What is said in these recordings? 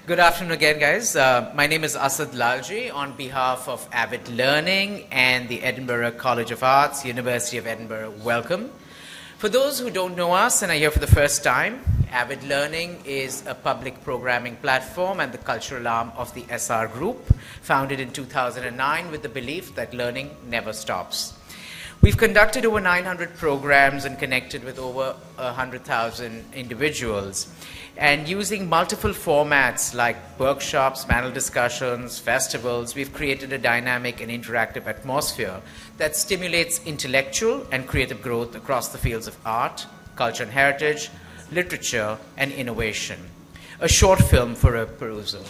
Good afternoon again, guys. My name is Asad Lalji on behalf of Avid Learning and the Edinburgh College of Arts, University of Edinburgh. Welcome. For those who don't know us and are here for the first time, Avid Learning is a public programming platform and the cultural arm of the SR Group, founded in 2009 with the belief that learning never stops. We've conducted over 900 programs and connected with over 100,000 individuals. And using multiple formats like workshops, panel discussions, festivals, we've created a dynamic and interactive atmosphere that stimulates intellectual and creative growth across the fields of art, culture and heritage, literature, and innovation. A short film for a perusal.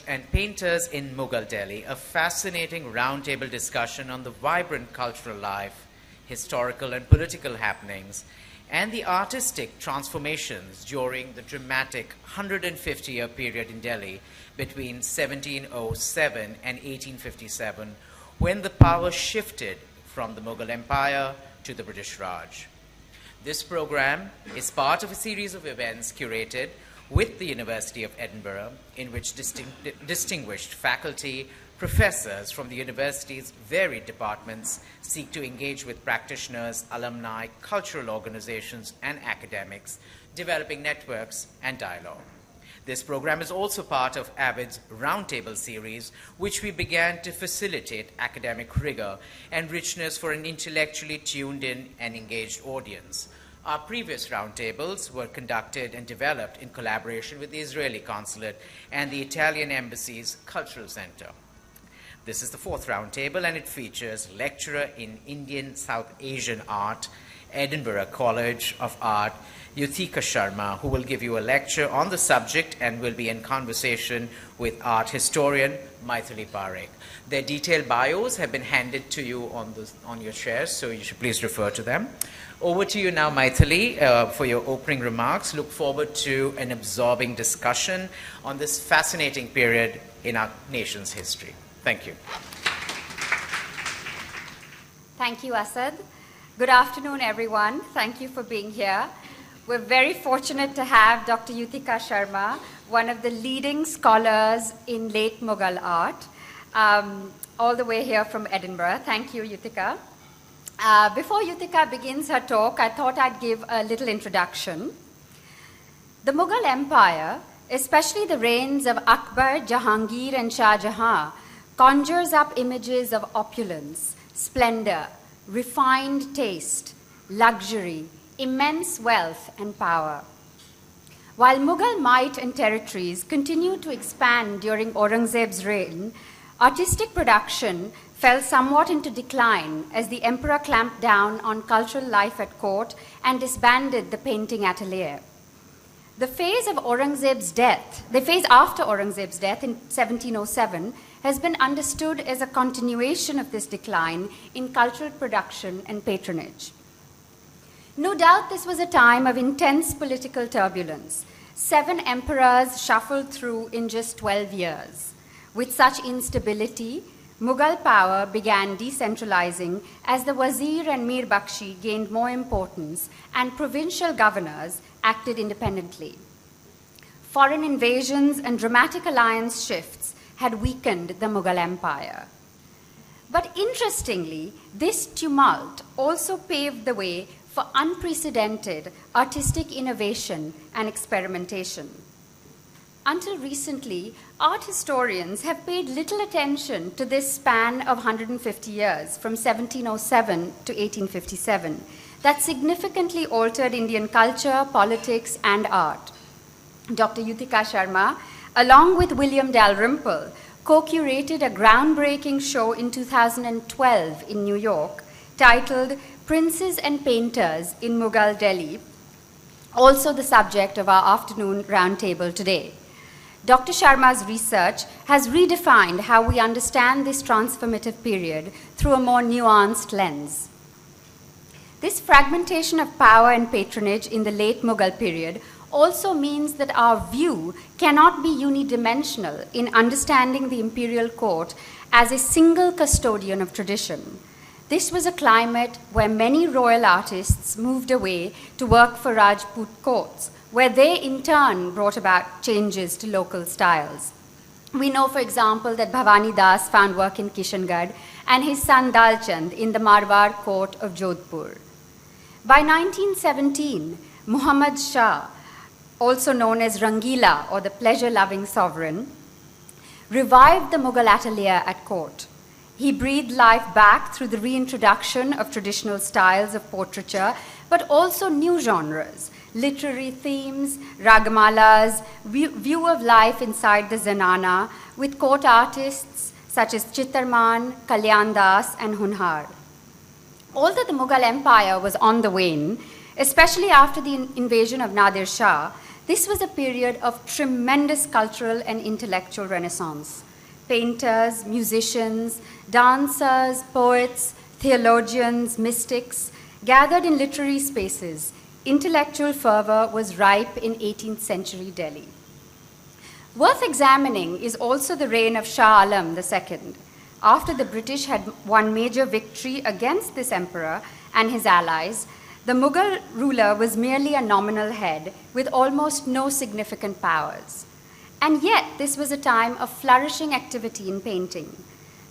And Painters in Mughal Delhi, a fascinating roundtable discussion on the vibrant cultural life, historical and political happenings, and the artistic transformations during the dramatic 150-year period in Delhi between 1707 and 1857, when the power shifted from the Mughal Empire to the British Raj. This program is part of a series of events curated with the University of Edinburgh, in which distinguished faculty, professors from the university's varied departments seek to engage with practitioners, alumni, cultural organizations, and academics, developing networks and dialogue. This program is also part of Avid's Roundtable series, which we began to facilitate academic rigor and richness for an intellectually tuned in and engaged audience. Our previous roundtables were conducted and developed in collaboration with the Israeli Consulate and the Italian Embassy's Cultural Center. This is the fourth roundtable, and it features lecturer in Indian South Asian art, Edinburgh College of Art, Yuthika Sharma, who will give you a lecture on the subject and will be in conversation with art historian Maithili Parekh. Their detailed bios have been handed to you on your chairs, so you should please refer to them. Over to you now, Maithili, for your opening remarks. Look forward to an absorbing discussion on this fascinating period in our nation's history. Thank you. Thank you, Asad. Good afternoon, everyone. Thank you for being here. We're very fortunate to have Dr. Yuthika Sharma, one of the leading scholars in late Mughal art, all the way here from Edinburgh. Thank you, Yuthika. Before Yuthika begins her talk, I thought I'd give a little introduction. The Mughal Empire, especially the reigns of Akbar, Jahangir, and Shah Jahan, conjures up images of opulence, splendor, refined taste, luxury, immense wealth, and power. While Mughal might and territories continued to expand during Aurangzeb's reign, artistic production fell somewhat into decline as the emperor clamped down on cultural life at court and disbanded the painting atelier. The phase after Aurangzeb's death in 1707 has been understood as a continuation of this decline in cultural production and patronage. No doubt this was a time of intense political turbulence. 7 emperors shuffled through in just 12 years. With such instability, Mughal power began decentralizing as the Wazir and Mir Bakshi gained more importance and provincial governors acted independently. Foreign invasions and dramatic alliance shifts had weakened the Mughal Empire. But interestingly, this tumult also paved the way for unprecedented artistic innovation and experimentation. Until recently, art historians have paid little attention to this span of 150 years, from 1707 to 1857, that significantly altered Indian culture, politics, and art. Dr. Yuthika Sharma, along with William Dalrymple, co-curated a groundbreaking show in 2012 in New York titled Princes and Painters in Mughal Delhi, also the subject of our afternoon roundtable today. Dr. Sharma's research has redefined how we understand this transformative period through a more nuanced lens. This fragmentation of power and patronage in the late Mughal period also means that our view cannot be unidimensional in understanding the imperial court as a single custodian of tradition. This was a climate where many royal artists moved away to work for Rajput courts, where they in turn brought about changes to local styles. We know, for example, that Bhavani Das found work in Kishangarh and his son Dalchand in the Marwar court of Jodhpur. By 1917, Muhammad Shah, also known as Rangila, or the pleasure-loving sovereign, revived the Mughal atelier at court. He breathed life back through the reintroduction of traditional styles of portraiture, but also new genres, literary themes, ragamalas, view of life inside the zanana, with court artists such as Chittarman, Kalyan Das, and Hunhar. Although the Mughal Empire was on the wane, especially after the invasion of Nadir Shah, this was a period of tremendous cultural and intellectual renaissance. Painters, musicians, dancers, poets, theologians, mystics gathered in literary spaces. Intellectual fervor was ripe in 18th century Delhi. Worth examining is also the reign of Shah Alam II. After the British had won major victory against this emperor and his allies, the Mughal ruler was merely a nominal head with almost no significant powers. And yet, this was a time of flourishing activity in painting.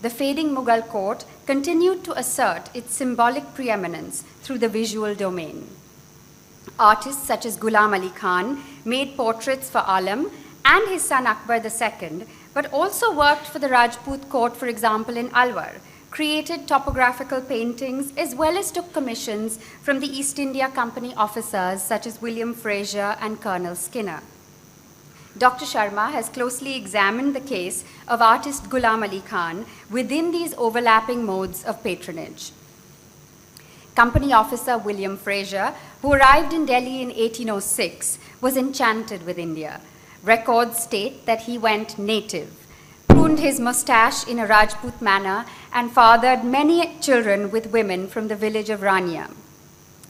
The fading Mughal court continued to assert its symbolic preeminence through the visual domain. Artists such as Ghulam Ali Khan made portraits for Alam and his son Akbar II, but also worked for the Rajput court, for example, in Alwar, created topographical paintings, as well as took commissions from the East India Company officers such as William Fraser and Colonel Skinner. Dr. Sharma has closely examined the case of artist Ghulam Ali Khan within these overlapping modes of patronage. Company officer William Fraser, who arrived in Delhi in 1806, was enchanted with India. Records state that he went native, pruned his mustache in a Rajput manner, and fathered many children with women from the village of Rania.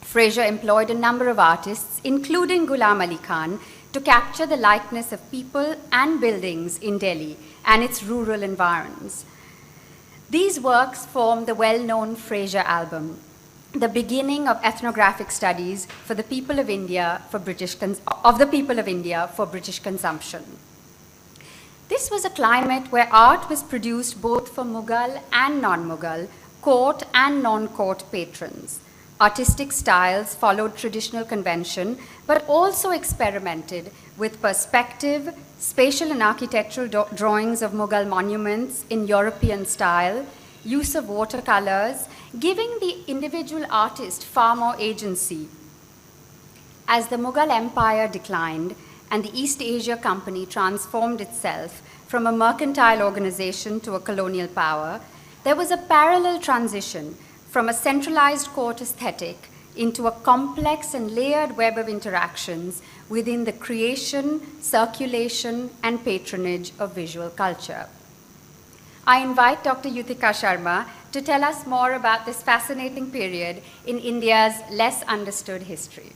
Fraser employed a number of artists, including Ghulam Ali Khan, to capture the likeness of people and buildings in Delhi and its rural environs. These works form the well-known Fraser album, the beginning of ethnographic studies for the people of India for British consumption. This was a climate where art was produced both for Mughal and non-Mughal, court and non-court patrons. Artistic styles followed traditional convention, but also experimented with perspective, spatial and architectural drawings of Mughal monuments in European style, use of watercolors, giving the individual artist far more agency. As the Mughal Empire declined and the East Asia Company transformed itself from a mercantile organization to a colonial power, there was a parallel transition from a centralized court aesthetic into a complex and layered web of interactions within the creation, circulation, and patronage of visual culture. I invite Dr. Yuthika Sharma to tell us more about this fascinating period in India's less understood history.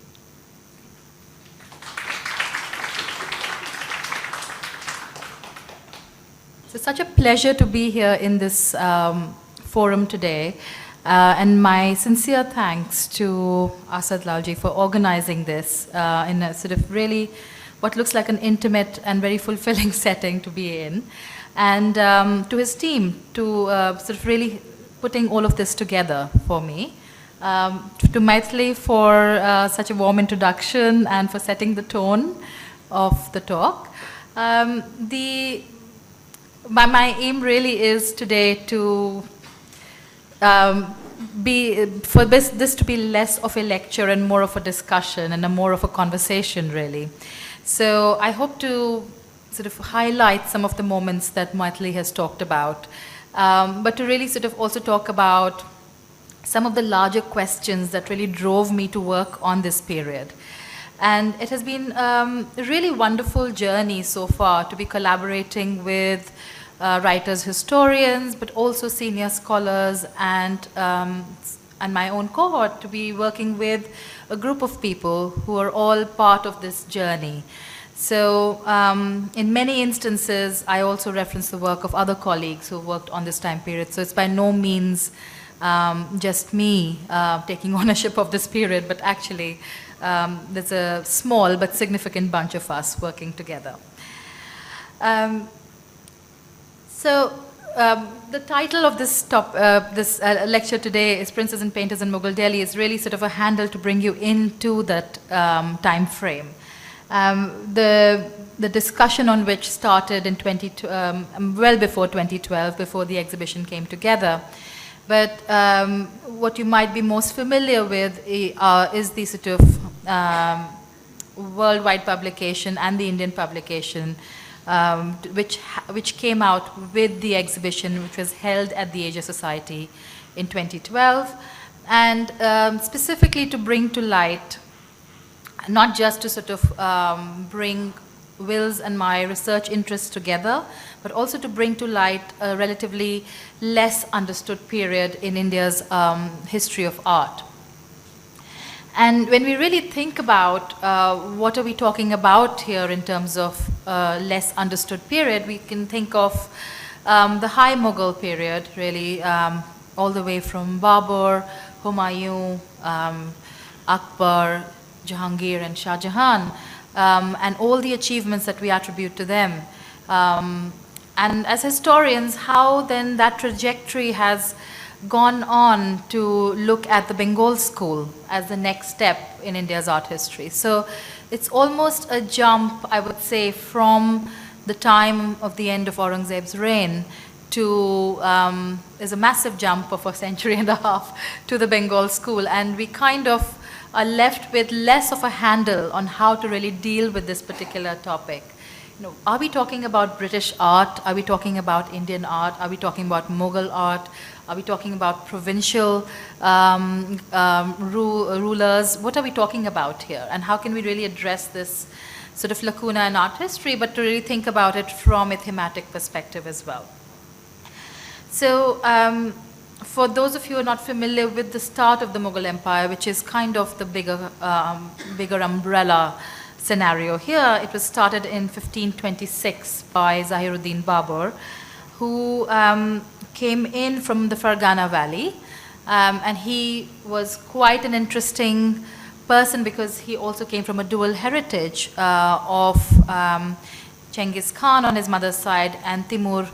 It's such a pleasure to be here in this forum today. And my sincere thanks to Asad Lalji for organizing this in a sort of really what looks like an intimate and very fulfilling setting to be in. And to his team to sort of really putting all of this together for me. To Maithili for such a warm introduction and for setting the tone of the talk. The my aim really is today to be for this to be less of a lecture and more of a discussion and more of a conversation, really. So I hope to sort of highlight some of the moments that Maithili has talked about, but to really sort of also talk about some of the larger questions that really drove me to work on this period. And it has been a really wonderful journey so far to be collaborating with writers, historians, but also senior scholars and my own cohort, to be working with a group of people who are all part of this journey. So in many instances, I also reference the work of other colleagues who worked on this time period. So it's by no means just me taking ownership of this period, but actually there's a small but significant bunch of us working together. The title of this lecture today is Princes and Painters in Mughal Delhi. Is really sort of a handle to bring you into that time frame. The discussion on which started in well before 2012, before the exhibition came together. But what you might be most familiar with is the sort of worldwide publication and the Indian publication, which came out with the exhibition, which was held at the Asia Society in 2012, and specifically to bring to light, not just to sort of bring Will's and my research interests together, but also to bring to light a relatively less understood period in India's history of art. And when we really think about what are we talking about here in terms of less understood period, we can think of the high Mughal period, really, all the way from Babur, Humayun, Akbar, Jahangir, and Shah Jahan, and all the achievements that we attribute to them. And as historians, how then that trajectory has gone on to look at the Bengal school as the next step in India's art history. So it's almost a jump, I would say, from the time of the end of Aurangzeb's reign to, is a massive jump of a century and a half to the Bengal school. And we kind of are left with less of a handle on how to really deal with this particular topic. You know, are we talking about British art? Are we talking about Indian art? Are we talking about Mughal art? Are we talking about provincial rulers? What are we talking about here? And how can we really address this sort of lacuna in art history, but to really think about it from a thematic perspective as well? So for those of you who are not familiar with the start of the Mughal Empire, which is kind of the bigger umbrella scenario here, it was started in 1526 by Zahiruddin Babur, who came in from the Fargana Valley, and he was quite an interesting person because he also came from a dual heritage of Genghis Khan on his mother's side and Timur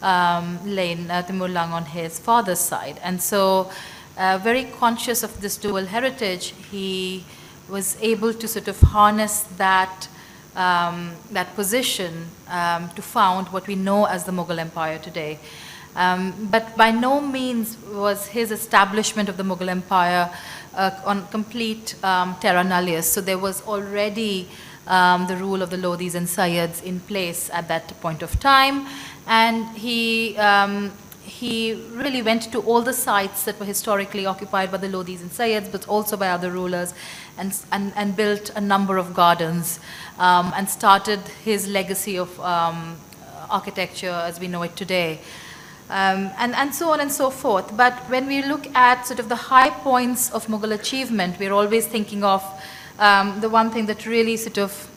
Lang on his father's side. And so very conscious of this dual heritage, he was able to sort of harness that that position to found what we know as the Mughal Empire today. But by no means was his establishment of the Mughal Empire on complete terra nullius. So there was already the rule of the Lodhis and Sayyids in place at that point of time. And he really went to all the sites that were historically occupied by the Lodhis and Sayyids, but also by other rulers, and built a number of gardens, and started his legacy of architecture as we know it today. And so on and so forth. But when we look at sort of the high points of Mughal achievement, we're always thinking of the one thing that really sort of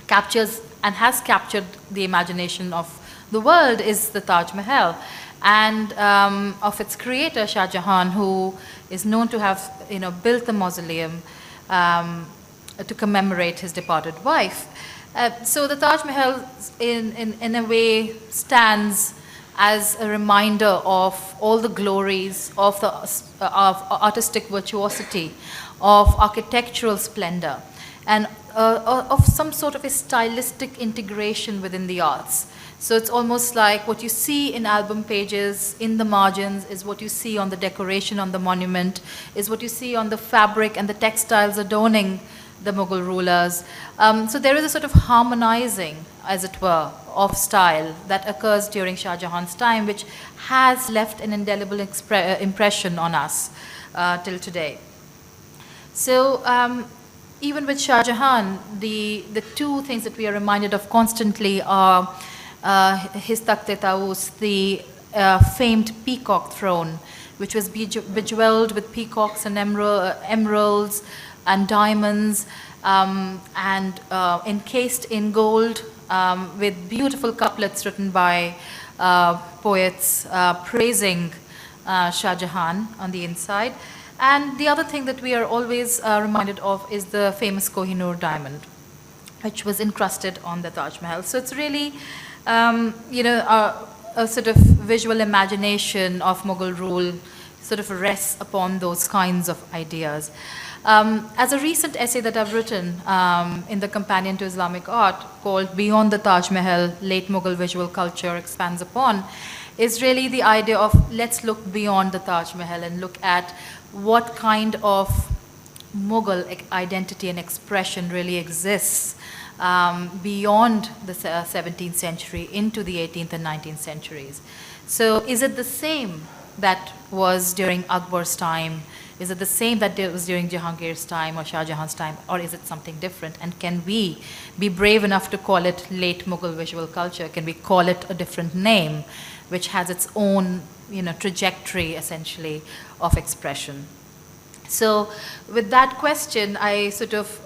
captures and has captured the imagination of the world is the Taj Mahal, and of its creator Shah Jahan, who is known to have built the mausoleum to commemorate his departed wife. So the Taj Mahal in a way stands as a reminder of all the glories of the of artistic virtuosity, of architectural splendor. and of some sort of a stylistic integration within the arts. So it's almost like what you see in album pages, in the margins, is what you see on the decoration on the monument, is what you see on the fabric and the textiles adorning the Mughal rulers. So there is a sort of harmonizing, as it were, of style that occurs during Shah Jahan's time, which has left an indelible impression on us till today. So even with Shah Jahan, the two things that we are reminded of constantly are his Takht-e-Taus, the famed peacock throne, which was bejeweled with peacocks and emeralds and diamonds, and encased in gold, with beautiful couplets written by poets praising Shah Jahan on the inside. And the other thing that we are always reminded of is the famous Kohinoor diamond, which was encrusted on the Taj Mahal. So it's really, a sort of visual imagination of Mughal rule sort of rests upon those kinds of ideas. As a recent essay that I've written in the Companion to Islamic Art called Beyond the Taj Mahal, Late Mughal Visual Culture Expands Upon, is really the idea of let's look beyond the Taj Mahal and look at what kind of Mughal identity and expression really exists beyond the 17th century into the 18th and 19th centuries. So is it the same that was during Akbar's time? Is it the same that was during Jahangir's time or Shah Jahan's time, or is it something different? And can we be brave enough to call it late Mughal visual culture? Can we call it a different name, which has its own, trajectory essentially of expression? So, with that question, I sort of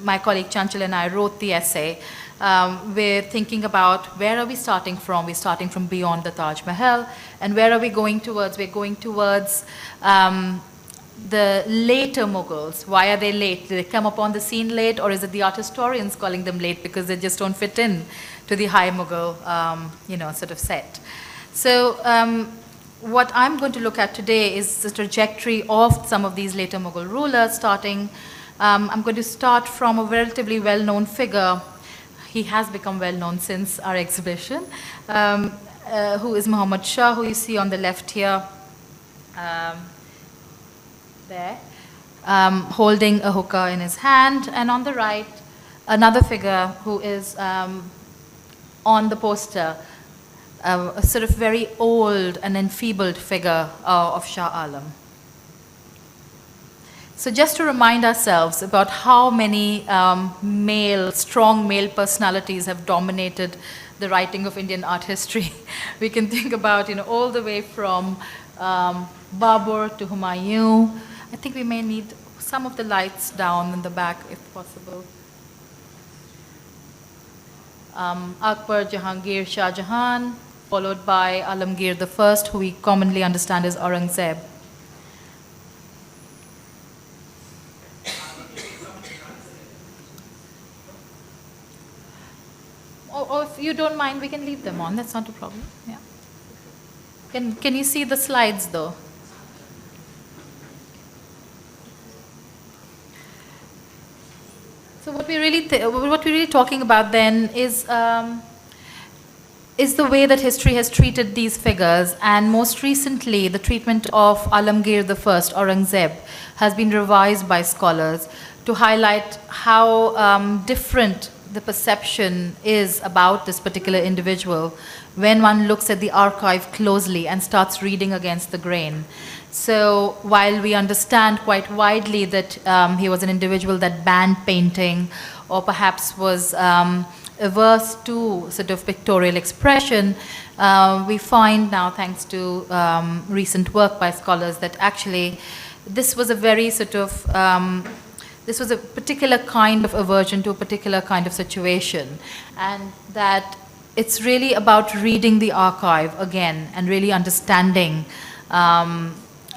my colleague Chanchal and I wrote the essay. We're thinking about where are we starting from? We're starting from beyond the Taj Mahal. And where are we going towards? We're going towards the later Mughals. Why are they late? Did they come upon the scene late, or is it the art historians calling them late because they just don't fit in to the high Mughal, sort of set? So what I'm going to look at today is the trajectory of some of these later Mughal rulers, starting I'm going to start from a relatively well-known figure. He has become well-known since our exhibition, who is Muhammad Shah, who you see on the left here, holding a hookah in his hand, and on the right, another figure who is on the poster, a sort of very old and enfeebled figure of Shah Alam. So just to remind ourselves about how many strong male personalities have dominated the writing of Indian art history, we can think about, all the way from Babur to Humayun. I think we may need some of the lights down in the back, if possible. Akbar, Jahangir, Shah Jahan, followed by Alamgir I, who we commonly understand as Aurangzeb. Or if you don't mind, we can leave them on. That's not a problem. Yeah. Can you see the slides though? So what we're really talking about then is the way that history has treated these figures, and most recently the treatment of Alamgir I, Aurangzeb, has been revised by scholars to highlight how different the perception is about this particular individual when one looks at the archive closely and starts reading against the grain. So while we understand quite widely that he was an individual that banned painting, or perhaps was averse to sort of pictorial expression, we find now, thanks to recent work by scholars, that actually this was a very sort of this was a particular kind of aversion to a particular kind of situation, and that it's really about reading the archive again and really understanding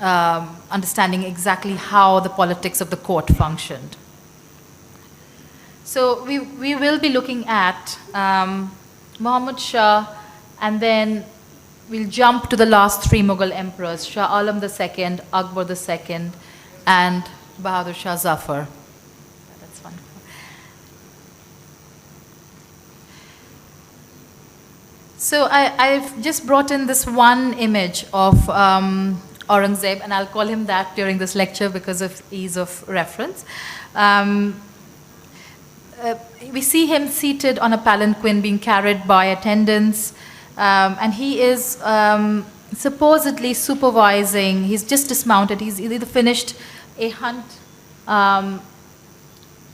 understanding exactly how the politics of the court functioned. So we will be looking at Muhammad Shah, and then we'll jump to the last three Mughal emperors, Shah Alam II, Akbar II, and Bahadur Shah Zafar. So I've just brought in this one image of Aurangzeb, and I'll call him that during this lecture because of ease of reference. Um, we see him seated on a palanquin being carried by attendants, and he is supposedly supervising. He's just dismounted. He's either finished a hunt,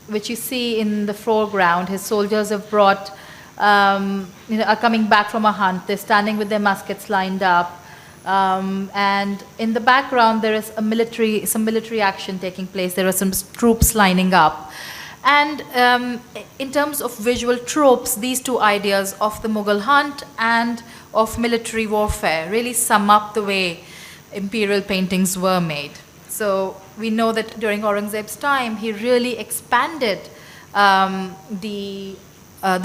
which you see in the foreground. His soldiers have brought, are coming back from a hunt. They're standing with their muskets lined up. And in the background, there is some military action taking place. There are some troops lining up. And in terms of visual tropes, these two ideas of the Mughal hunt and of military warfare really sum up the way imperial paintings were made. So we know that during Aurangzeb's time, he really expanded the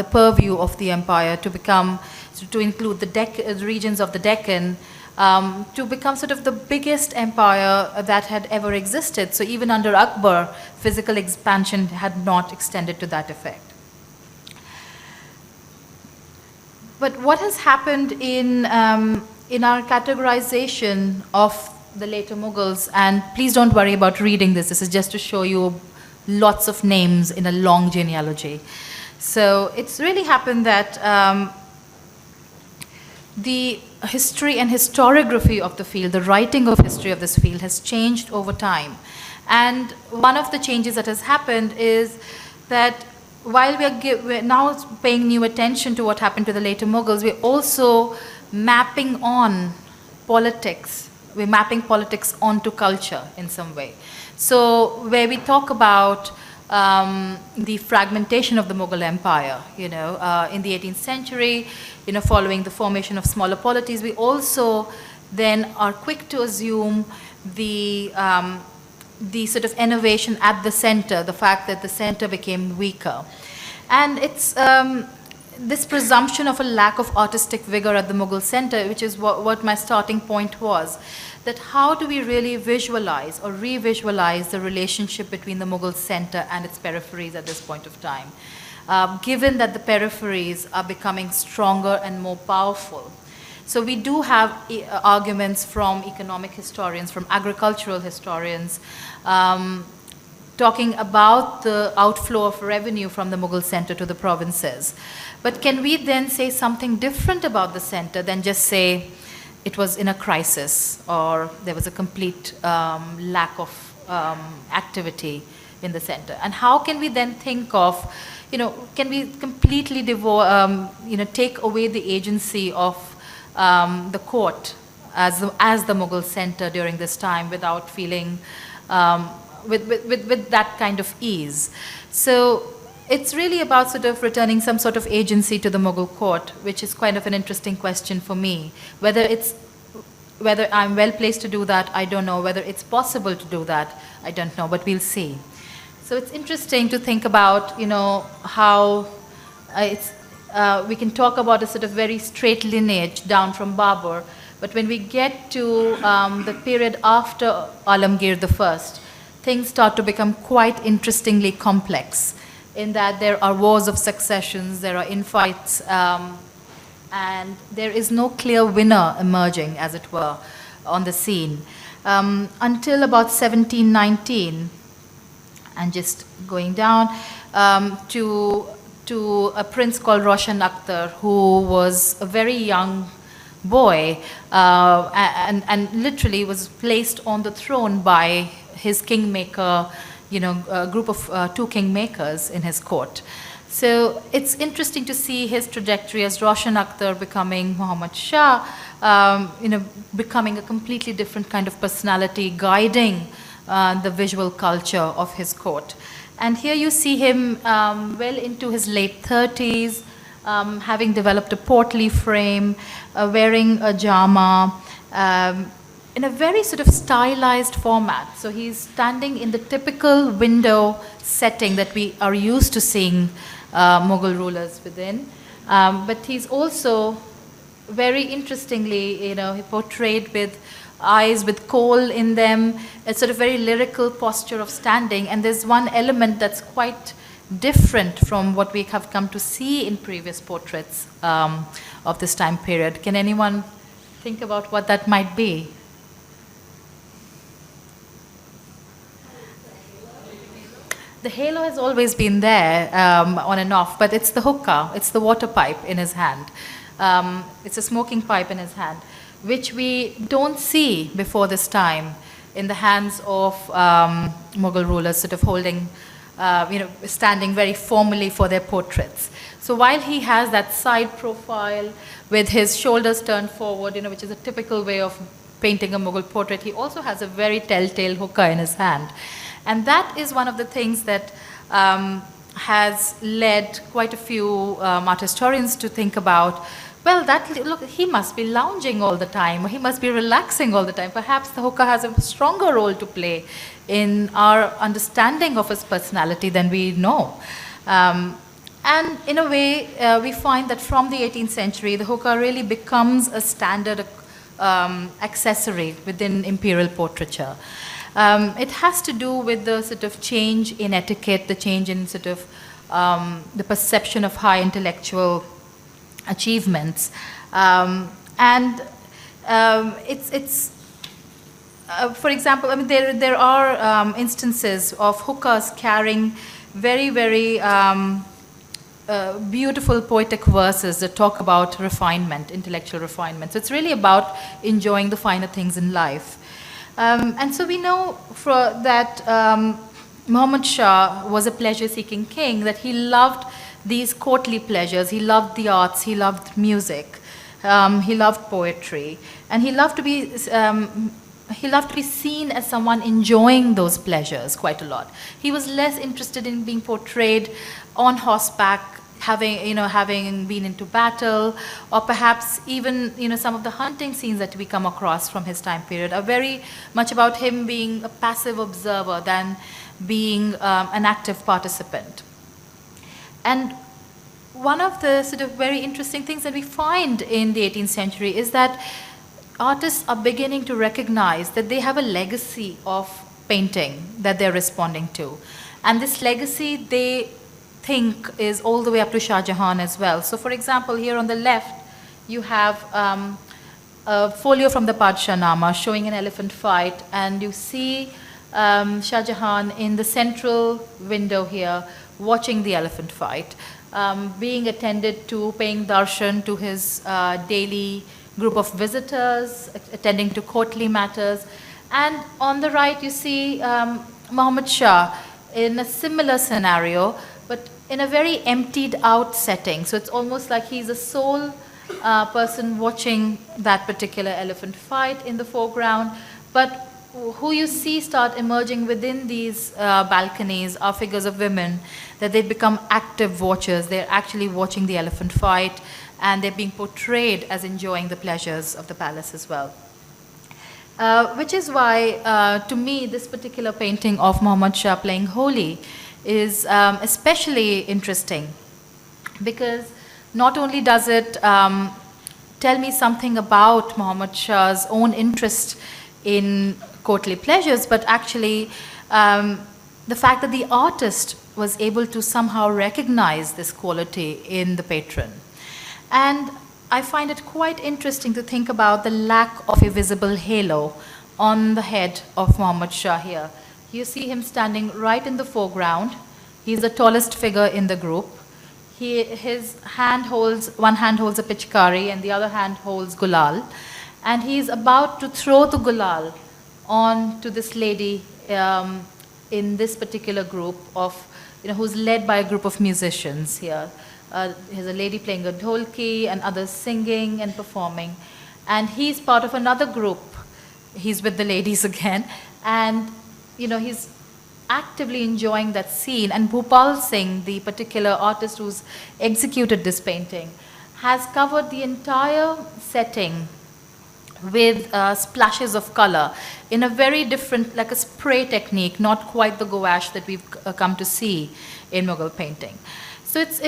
purview of the empire to include the regions of the Deccan, to become sort of the biggest empire that had ever existed. So even under Akbar, physical expansion had not extended to that effect. But what has happened in our categorization of the later Mughals, and please don't worry about reading this, this is just to show you lots of names in a long genealogy. So it's really happened that the history and historiography of the field, the writing of history of this field has changed over time. And one of the changes that has happened is that while we're now paying new attention to what happened to the later Mughals, we're also mapping on politics. We're mapping politics onto culture in some way. So where we talk about the fragmentation of the Mughal Empire, in the 18th century, following the formation of smaller polities, we also then are quick to assume the sort of innovation at the center, the fact that the center became weaker. And it's this presumption of a lack of artistic vigor at the Mughal center, which is what my starting point was, that how do we really visualize or re-visualize the relationship between the Mughal center and its peripheries at this point of time, given that the peripheries are becoming stronger and more powerful. So we do have arguments from economic historians, from agricultural historians, talking about the outflow of revenue from the Mughal center to the provinces. But can we then say something different about the center than just say it was in a crisis or there was a complete lack of activity in the center? And how can we then think of, can we completely take away the agency of the court as the Mughal center during this time without feeling with that kind of ease? So it's really about sort of returning some sort of agency to the Mughal court, which is kind of an interesting question for me. Whether I'm well placed to do that, I don't know. Whether it's possible to do that, I don't know, but we'll see. So it's interesting to think about, how we can talk about a sort of very straight lineage down from Babur, but when we get to the period after Alamgir I, things start to become quite interestingly complex, in that there are wars of successions, there are infights, and there is no clear winner emerging, as it were, on the scene. Until about 1719, and just going down to a prince called Roshan Akhtar, who was a very young boy and literally was placed on the throne by his kingmaker, a group of two kingmakers in his court. So it's interesting to see his trajectory as Roshan Akhtar becoming Muhammad Shah, becoming a completely different kind of personality, guiding the visual culture of his court. And here you see him well into his late 30s, having developed a portly frame, wearing a jama, in a very sort of stylized format. So he's standing in the typical window setting that we are used to seeing Mughal rulers within. But he's also very interestingly, he portrayed with eyes with kohl in them, a sort of very lyrical posture of standing. And there's one element that's quite different from what we have come to see in previous portraits of this time period. Can anyone think about what that might be? The halo has always been there, on and off, but it's the hookah, it's the water pipe in his hand. It's a smoking pipe in his hand, which we don't see before this time in the hands of Mughal rulers, sort of holding, standing very formally for their portraits. So while he has that side profile with his shoulders turned forward, which is a typical way of painting a Mughal portrait, he also has a very telltale hookah in his hand. And that is one of the things that has led quite a few art historians to think about, well, look, he must be lounging all the time, or he must be relaxing all the time. Perhaps the hookah has a stronger role to play in our understanding of his personality than we know. And in a way, we find that from the 18th century, the hookah really becomes a standard accessory within imperial portraiture. It has to do with the sort of change in etiquette, the change in sort of the perception of high intellectual achievements, for example, I mean, there are instances of hookahs carrying very, very beautiful poetic verses that talk about refinement, intellectual refinement. So it's really about enjoying the finer things in life. And so we know that Muhammad Shah was a pleasure-seeking king, that he loved these courtly pleasures. He loved the arts, he loved music, he loved poetry, and he loved to be seen as someone enjoying those pleasures quite a lot. He was less interested in being portrayed on horseback, having been into battle, or perhaps even some of the hunting scenes that we come across from his time period are very much about him being a passive observer than being an active participant. And one of the sort of very interesting things that we find in the 18th century is that artists are beginning to recognize that they have a legacy of painting that they're responding to. And this legacy, they think, is all the way up to Shah Jahan as well. So for example, here on the left, you have a folio from the Padshah-nama showing an elephant fight, and you see Shah Jahan in the central window here watching the elephant fight, being attended to, paying darshan to his daily group of visitors, attending to courtly matters. And on the right, you see Muhammad Shah in a similar scenario, but in a very emptied out setting. So it's almost like he's a sole person watching that particular elephant fight in the foreground. But who you see start emerging within these balconies are figures of women, that they become active watchers. They're actually watching the elephant fight, and they're being portrayed as enjoying the pleasures of the palace as well. Which is why, to me, this particular painting of Muhammad Shah playing Holi is especially interesting, because not only does it tell me something about Muhammad Shah's own interest in courtly pleasures, but actually the fact that the artist was able to somehow recognize this quality in the patron. And I find it quite interesting to think about the lack of a visible halo on the head of Muhammad Shah here. You see him standing right in the foreground. He's the tallest figure in the group. His hand holds, one hand holds a pichkari and the other hand holds gulal. And he's about to throw the gulal on to this lady in this particular group of, who's led by a group of musicians here. There's a lady playing a dholki and others singing and performing. And he's part of another group. He's with the ladies again. And, he's actively enjoying that scene. And Bhupal Singh, the particular artist who's executed this painting, has covered the entire setting with splashes of color in a very different, like a spray technique, not quite the gouache that we've come to see in Mughal painting. So it's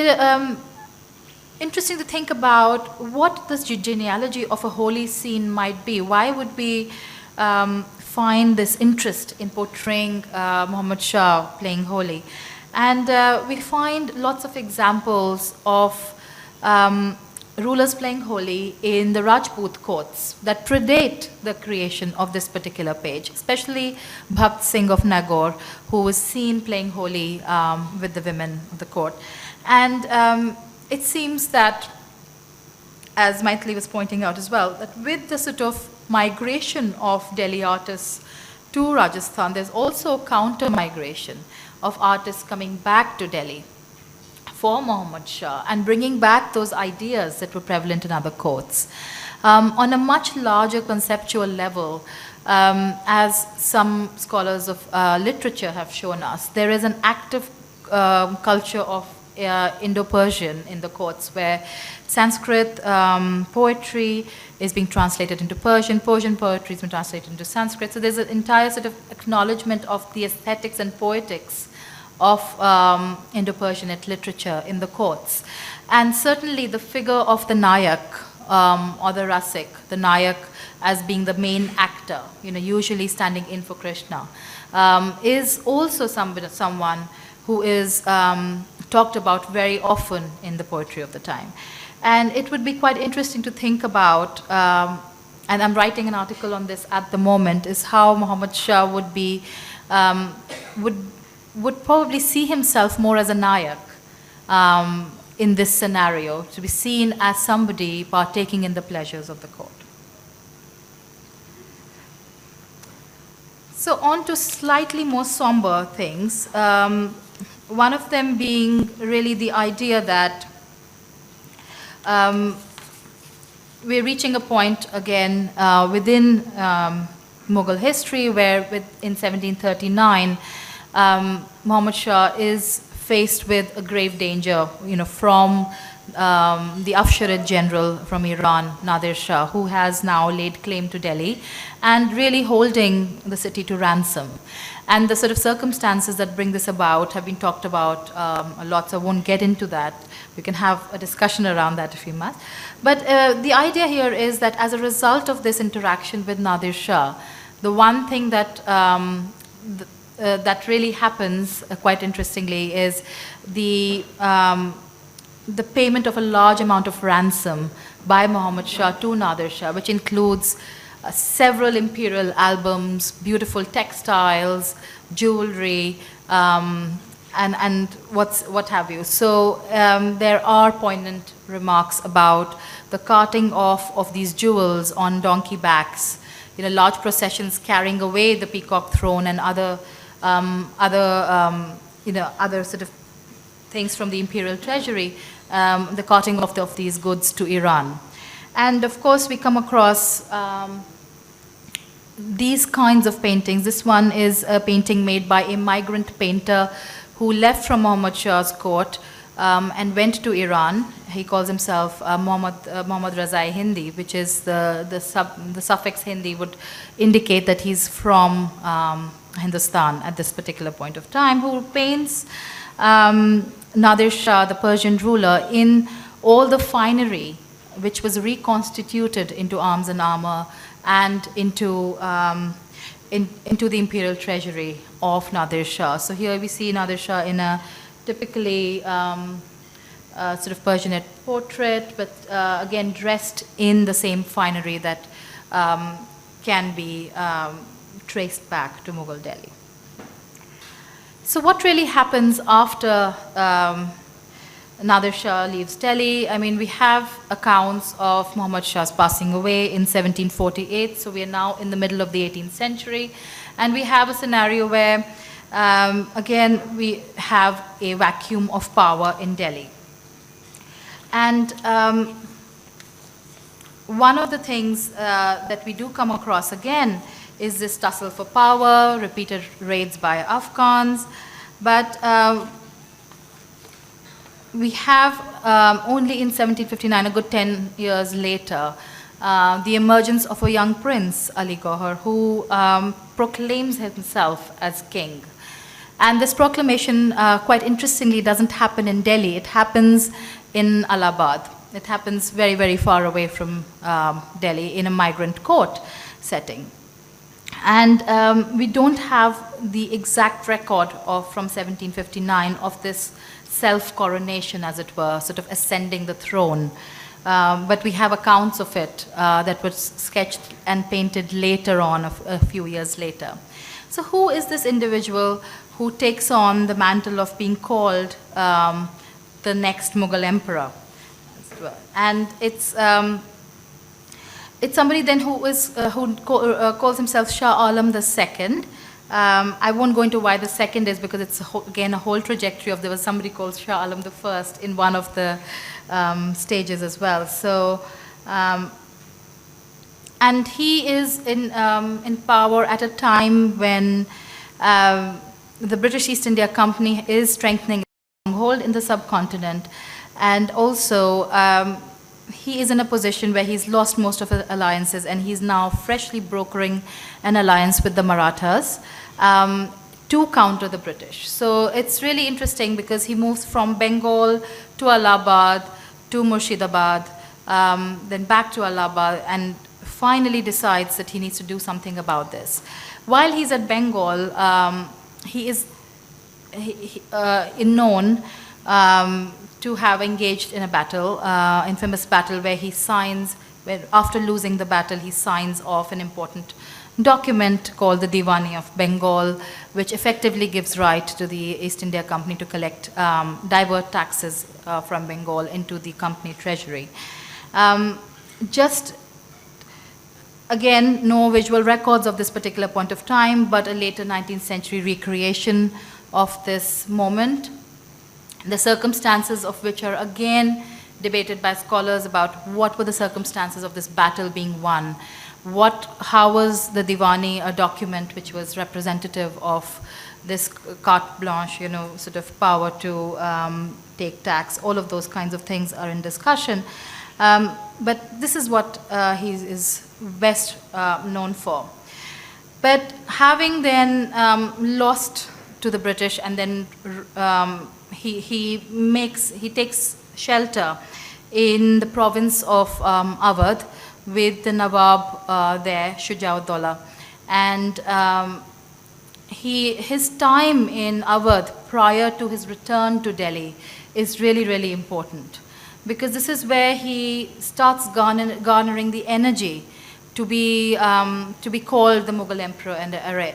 interesting to think about what this genealogy of a holy scene might be. Why would we find this interest in portraying Muhammad Shah playing Holi? And we find lots of examples of rulers playing Holi in the Rajput courts that predate the creation of this particular page, especially Bhakt Singh of Nagaur, who was seen playing Holi with the women of the court. And it seems that, as Maithili was pointing out as well, that with the sort of migration of Delhi artists to Rajasthan, there's also counter-migration of artists coming back to Delhi for Muhammad Shah and bringing back those ideas that were prevalent in other courts. On a much larger conceptual level, as some scholars of literature have shown us, there is an active culture of Indo-Persian in the courts, where Sanskrit poetry is being translated into Persian, Persian poetry has been translated into Sanskrit. So there's an entire sort of acknowledgement of the aesthetics and poetics of Indo-Persianate literature in the courts. And certainly the figure of the Nayak or the Rasik, the Nayak as being the main actor, usually standing in for Krishna, is also someone who is talked about very often in the poetry of the time. And it would be quite interesting to think about, and I'm writing an article on this at the moment, is how Muhammad Shah would be, would probably see himself more as a Nayak in this scenario, to be seen as somebody partaking in the pleasures of the court. So on to slightly more somber things. One of them being really the idea that we're reaching a point again within Mughal history where in 1739, Muhammad Shah is faced with a grave danger, from the Afsharid general from Iran, Nadir Shah, who has now laid claim to Delhi and really holding the city to ransom. And the sort of circumstances that bring this about have been talked about a lot, so I won't get into that. We can have a discussion around that if we must. But the idea here is that as a result of this interaction with Nadir Shah, the one thing that that really happens, quite interestingly, is the payment of a large amount of ransom by Muhammad Shah to Nadir Shah, which includes several imperial albums, beautiful textiles, jewelry, and what have you. So there are poignant remarks about the carting off of these jewels on donkey backs, large processions carrying away the peacock throne and other sort of things from the imperial treasury, the carting off of these goods to Iran. And of course, we come across these kinds of paintings. This one is a painting made by a migrant painter who left from Muhammad Shah's court and went to Iran. He calls himself Muhammad Razai Hindi, which is the suffix Hindi would indicate that he's from Hindustan at this particular point of time, who paints Nadir Shah, the Persian ruler, in all the finery which was reconstituted into arms and armor and into the imperial treasury of Nadir Shah. So here we see Nadir Shah in a typically sort of Persianate portrait, but again dressed in the same finery that can be traced back to Mughal Delhi. So what really happens after Nadir Shah leaves Delhi? I mean, we have accounts of Muhammad Shah's passing away in 1748, so we are now in the middle of the 18th century, and we have a scenario where, again, we have a vacuum of power in Delhi. And one of the things that we do come across again is this tussle for power, repeated raids by Afghans, but we have only in 1759, a good 10 years later, the emergence of a young prince, Ali Gauhar, who proclaims himself as king. And this proclamation, quite interestingly, doesn't happen in Delhi. It happens in Allahabad. It happens very, very far away from Delhi in a migrant court setting. And we don't have the exact record from 1759 of this self-coronation, as it were, sort of ascending the throne. But we have accounts of it that was sketched and painted later on, a few years later. So who is this individual who takes on the mantle of being called the next Mughal emperor? And it's somebody then who calls himself Shah Alam II. I won't go into why the second is, because it's again a whole trajectory of there was somebody called Shah Alam I in one of the stages as well. So, and he is in power at a time when the British East India Company is strengthening its stronghold in the subcontinent, and also he is in a position where he's lost most of his alliances, and he's now freshly brokering an alliance with the Marathas to counter the British. So it's really interesting because he moves from Bengal to Allahabad, to Murshidabad, then back to Allahabad, and finally decides that he needs to do something about this. While he's at Bengal, he is known to have engaged in a battle, infamous battle where he signs, after losing the battle, he signs off an important document called the Diwani of Bengal, which effectively gives right to the East India Company to collect, divert taxes from Bengal into the company treasury. Just again, no visual records of this particular point of time, but a later 19th century recreation of this moment, the circumstances of which are again debated by scholars about what were the circumstances of this battle being won. How was the Diwani a document which was representative of this carte blanche, sort of power to take tax? All of those kinds of things are in discussion. But this is what he is best known for. But having then lost to the British, and then he takes shelter in the province of Awadh with the Nawab there, Shuja-ud-Dawla. And his time in Awadh prior to his return to Delhi is really, really important, because this is where he starts garnering the energy to be called the Mughal emperor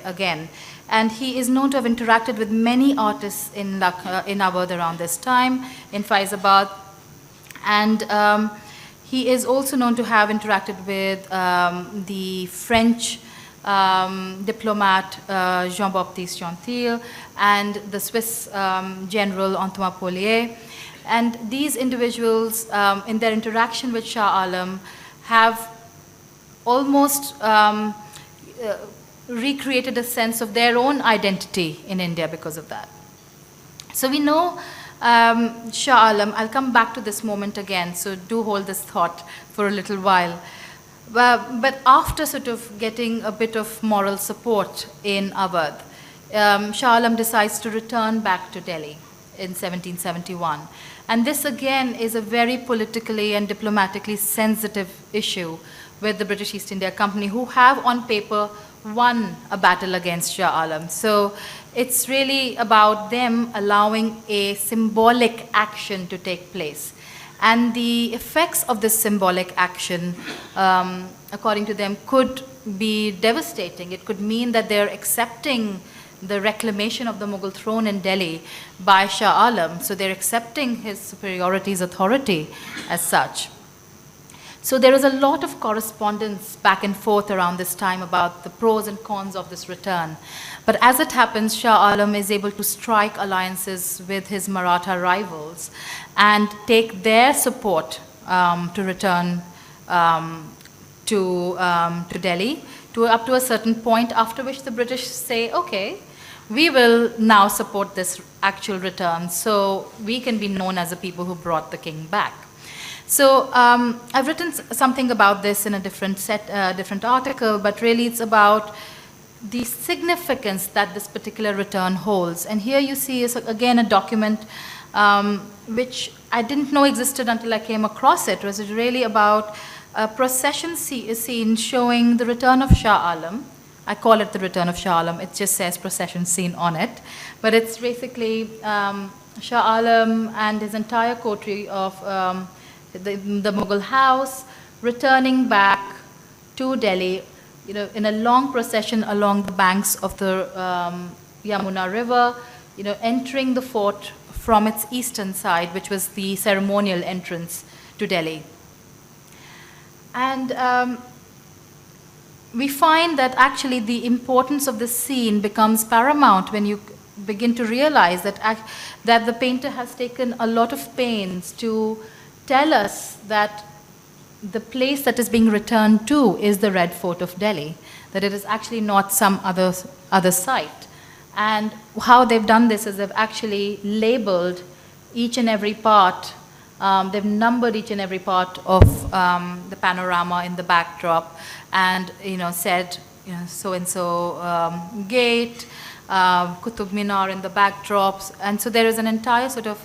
again. And he is known to have interacted with many artists in Awadh around this time, in Faizabad. And he is also known to have interacted with the French diplomat Jean-Baptiste Chantil and the Swiss general Antoine Paulier. And these individuals, in their interaction with Shah Alam, have almost recreated a sense of their own identity in India because of that. So we know Shah Alam, I'll come back to this moment again, so do hold this thought for a little while. But after sort of getting a bit of moral support in Awadh, Shah Alam decides to return back to Delhi in 1771. And this again is a very politically and diplomatically sensitive issue with the British East India Company, who have on paper won a battle against Shah Alam. So it's really about them allowing a symbolic action to take place. And the effects of this symbolic action, according to them, could be devastating. It could mean that they're accepting the reclamation of the Mughal throne in Delhi by Shah Alam. So they're accepting his superiority, his authority as such. So there is a lot of correspondence back and forth around this time about the pros and cons of this return. But as it happens, Shah Alam is able to strike alliances with his Maratha rivals and take their support to return to Delhi up to a certain point, after which the British say, okay, we will now support this actual return, so we can be known as the people who brought the king back. So I've written something about this in a different article, but really it's about the significance that this particular return holds. And here you see is again a document which I didn't know existed until I came across it. It was really about a procession scene showing the return of Shah Alam I call it the Return of Shah Alam. It just says procession scene on it. But it's basically Shah Alam and his entire coterie of the Mughal house returning back to Delhi, in a long procession along the banks of the Yamuna River, entering the fort from its eastern side, which was the ceremonial entrance to Delhi. And we find that actually the importance of the scene becomes paramount when you begin to realize that the painter has taken a lot of pains to tell us that the place that is being returned to is the Red Fort of Delhi, that it is actually not some other site. And how they've done this is they've actually labeled each and every part, they've numbered each and every part of the panorama in the backdrop, and said so-and-so gate, Qutub Minar in the backdrops, and so there is an entire sort of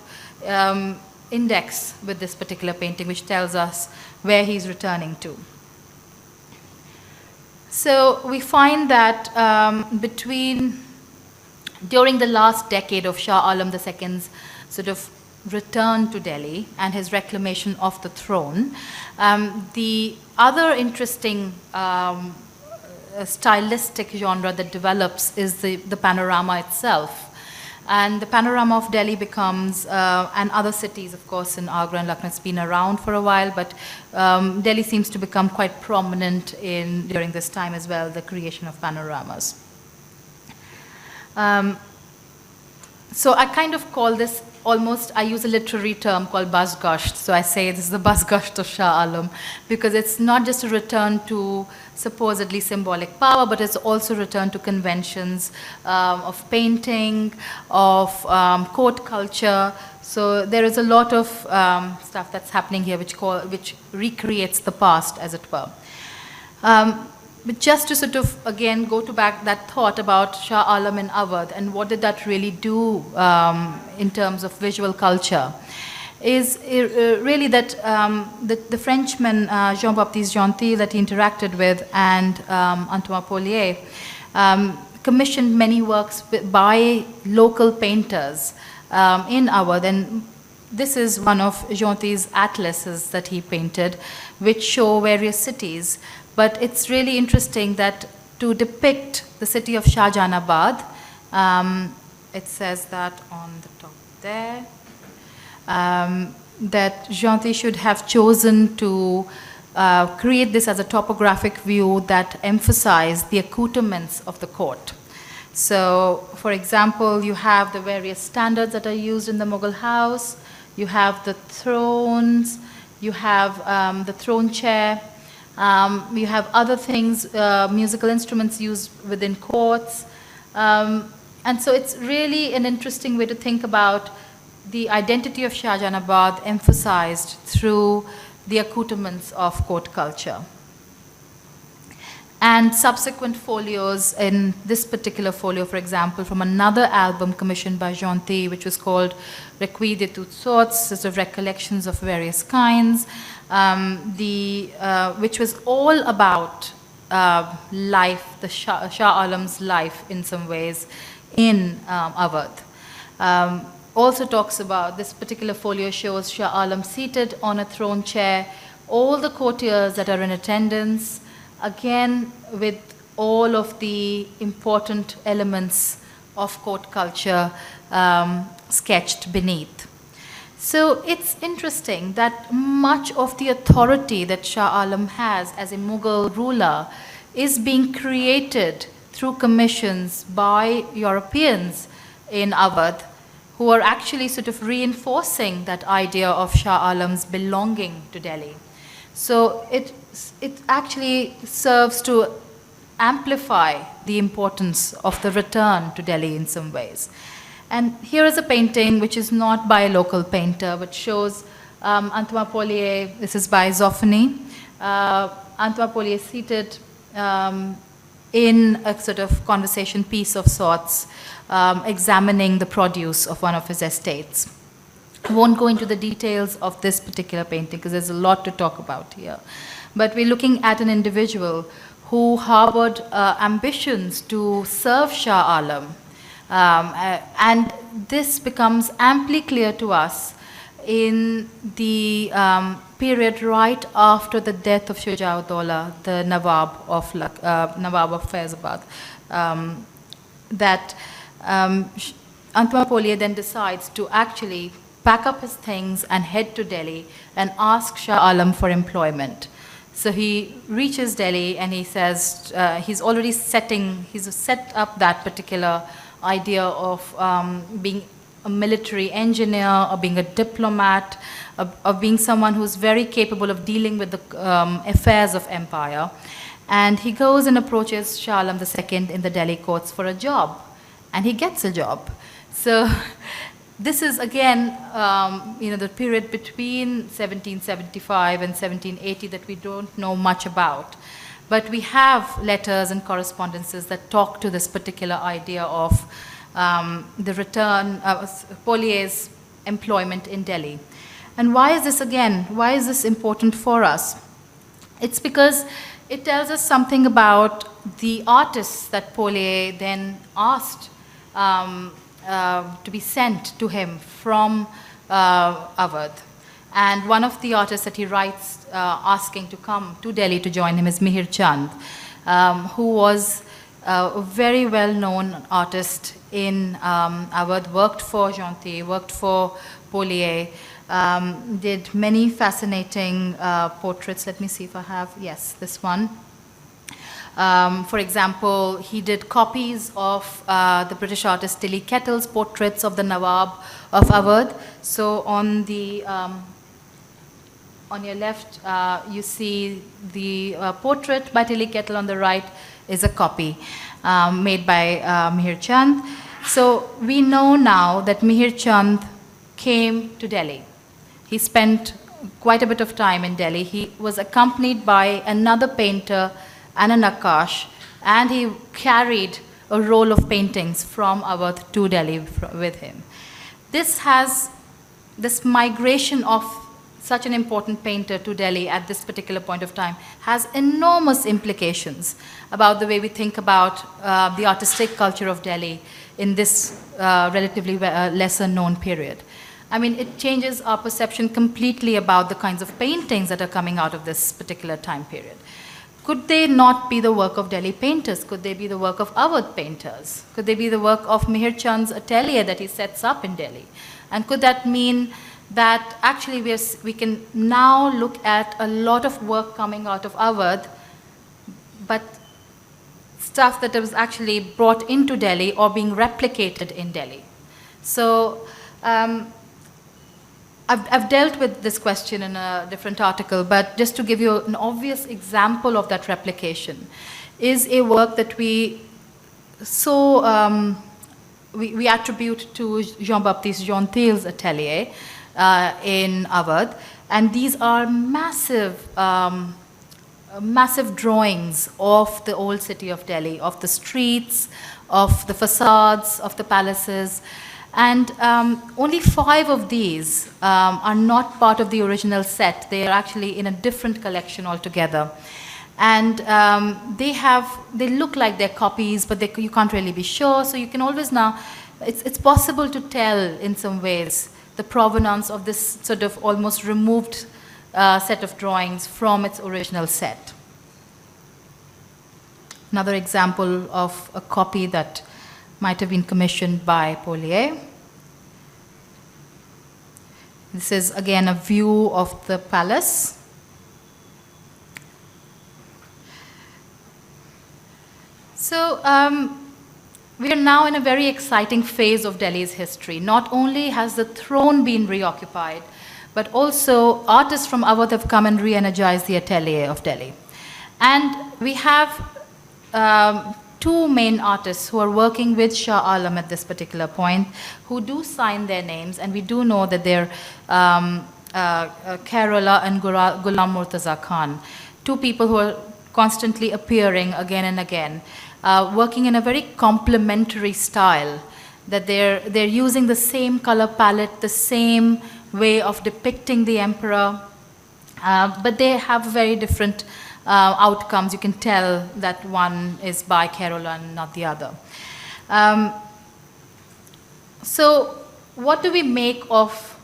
index with this particular painting which tells us where he's returning to. So we find that during the last decade of Shah Alam II's sort of return to Delhi and his reclamation of the throne, the other interesting stylistic genre that develops is the panorama itself. And the panorama of Delhi becomes, and other cities, of course, in Agra and Lucknow, it's been around for a while, but Delhi seems to become quite prominent during this time as well, the creation of panoramas. So I kind of call this I use a literary term called Bazgasht. So I say this is the Bazgasht of Shah Alam, because it's not just a return to supposedly symbolic power, but it's also a return to conventions of painting, of court culture. So there is a lot of stuff that's happening here which recreates the past, as it were. But just to sort of, again, go to back that thought about Shah Alam and Awadh and what did that really do in terms of visual culture, is really that the Frenchman Jean-Baptiste Gentil that he interacted with and Antoine Paulier commissioned many works by local painters in Awadh. And this is one of Gentil's atlases that he painted, which show various cities. But it's really interesting that to depict the city of Shahjahanabad, it says that on the top there, that Gentil should have chosen to create this as a topographic view that emphasized the accoutrements of the court. So, for example, you have the various standards that are used in the Mughal house, you have the thrones, you have the throne chair, you have other things, musical instruments used within courts. And so it's really an interesting way to think about the identity of Shahjahanabad emphasized through the accoutrements of court culture. And subsequent folios, in this particular folio, for example, from another album commissioned by Gentil, which was called Recueil de toutes sortes, sort of recollections of various kinds, which was all about life, the Shah Alam's life in some ways in Awadh. Also talks about, this particular folio shows Shah Alam seated on a throne chair, all the courtiers that are in attendance, again with all of the important elements of court culture sketched beneath. So it's interesting that much of the authority that Shah Alam has as a Mughal ruler is being created through commissions by Europeans in Awadh, who are actually sort of reinforcing that idea of Shah Alam's belonging to Delhi. So it actually serves to amplify the importance of the return to Delhi in some ways. And here is a painting which is not by a local painter, but shows Antoine Paulier. This is by Zoffany. Antoine Paulier seated in a sort of conversation piece of sorts, examining the produce of one of his estates. I won't go into the details of this particular painting because there's a lot to talk about here. But we're looking at an individual who harbored ambitions to serve Shah Alam. And this becomes amply clear to us in the period right after the death of Shuja'ud-Dawla, the Nawab of Faizabad, that Antuma Poliye then decides to actually pack up his things and head to Delhi and ask Shah Alam for employment. So he reaches Delhi and he says he's set up that particular idea of being a military engineer, or being a diplomat, of being someone who's very capable of dealing with the affairs of empire. And he goes and approaches Shah Alam II in the Delhi courts for a job, and he gets a job. So this is again, the period between 1775 and 1780 that we don't know much about. But we have letters and correspondences that talk to this particular idea of the return of Poliye's employment in Delhi. And why is this important for us? It's because it tells us something about the artists that Poliye then asked to be sent to him from Awadh. And one of the artists that he writes asking to come to Delhi to join him is Mihir Chand, who was a very well-known artist in Awadh, worked for Jonti, worked for Poliye, did many fascinating portraits. Let me see if I have, yes, this one. For example, he did copies of the British artist Tilly Kettle's portraits of the Nawab of Awadh. So on the on your left, you see the portrait by Tilly Kettle. On the right is a copy made by Mihir Chand. So we know now that Mihir Chand came to Delhi. He spent quite a bit of time in Delhi. He was accompanied by another painter and a Naqash, and he carried a roll of paintings from Awadh to Delhi with him. This migration of such an important painter to Delhi at this particular point of time has enormous implications about the way we think about the artistic culture of Delhi in this relatively lesser known period. I mean, it changes our perception completely about the kinds of paintings that are coming out of this particular time period. Could they not be the work of Delhi painters? Could they be the work of Awadh painters? Could they be the work of Mihir Chand's atelier that he sets up in Delhi? And could that mean that actually we can now look at a lot of work coming out of Awadh, but stuff that was actually brought into Delhi or being replicated in Delhi? So I've dealt with this question in a different article, but just to give you an obvious example of that replication is a work that we attribute to Jean-Baptiste Jontil's atelier in Awadh, and these are massive drawings of the old city of Delhi, of the streets, of the facades, of the palaces. And only 5 of these are not part of the original set. They are actually in a different collection altogether. And they look like they're copies, but you can't really be sure. So you can always now, it's possible to tell in some ways the provenance of this sort of almost removed set of drawings from its original set. Another example of a copy that might have been commissioned by Poliye. This is again a view of the palace. So we are now in a very exciting phase of Delhi's history. Not only has the throne been reoccupied, but also artists from Awadh have come and re-energized the atelier of Delhi. And we have 2 main artists who are working with Shah Alam at this particular point, who do sign their names, and we do know that they're Kerala and Ghulam Murtaza Khan, 2 people who are constantly appearing again and again, working in a very complementary style, that they're using the same color palette, the same way of depicting the emperor, but they have very different outcomes, you can tell that one is by Kerala and not the other. So what do we make of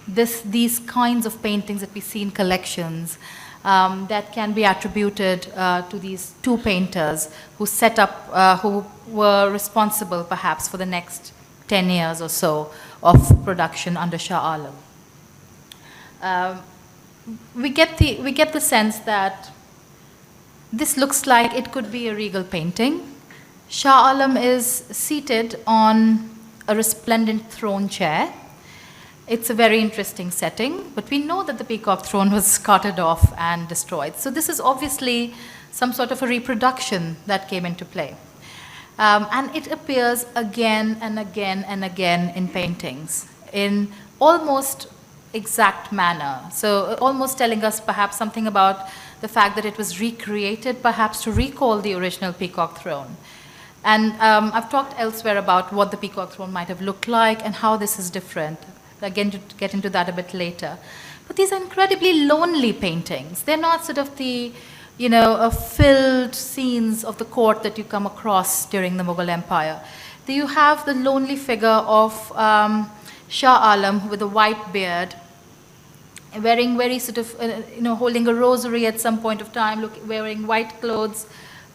these kinds of paintings that we see in collections that can be attributed to these two painters who set up, who were responsible perhaps for the next 10 years or so of production under Shah Alam? We get the sense that this looks like it could be a regal painting. Shah Alam is seated on a resplendent throne chair. It's a very interesting setting, but we know that the peacock throne was carted off and destroyed. So this is obviously some sort of a reproduction that came into play. And it appears again and again and again in paintings in almost exact manner. So almost telling us perhaps something about the fact that it was recreated, perhaps to recall the original peacock throne. And I've talked elsewhere about what the peacock throne might have looked like and how this is different. Again, to get into that a bit later. But these are incredibly lonely paintings. They're not sort of the, filled scenes of the court that you come across during the Mughal Empire. You have the lonely figure of Shah Alam with a white beard, wearing very sort of, holding a rosary at some point of time, wearing white clothes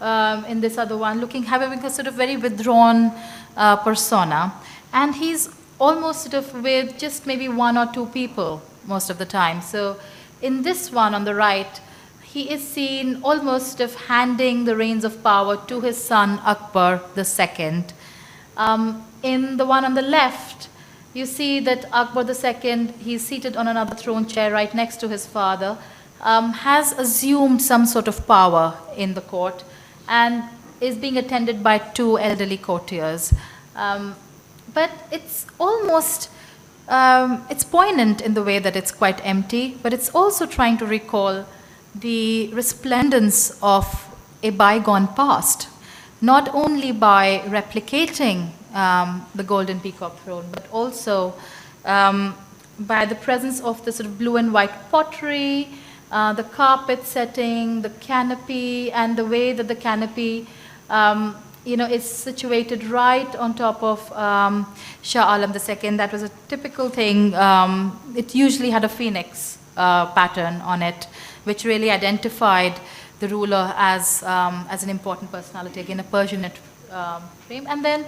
in this other one, having a sort of very withdrawn persona. And he's almost sort of with just maybe one or two people most of the time. So in this one on the right, he is seen almost sort of handing the reins of power to his son Akbar II. In the one on the left, you see that Akbar II, he's seated on another throne chair right next to his father, has assumed some sort of power in the court and is being attended by two elderly courtiers. But it's almost, it's poignant in the way that it's quite empty, but it's also trying to recall the resplendence of a bygone past, not only by replicating the golden peacock throne, but also by the presence of the sort of blue and white pottery, the carpet setting, the canopy, and the way that the canopy is situated right on top of Shah Alam II. That was a typical thing. It usually had a phoenix pattern on it, which really identified the ruler as an important personality, again, a Persianate frame. And then,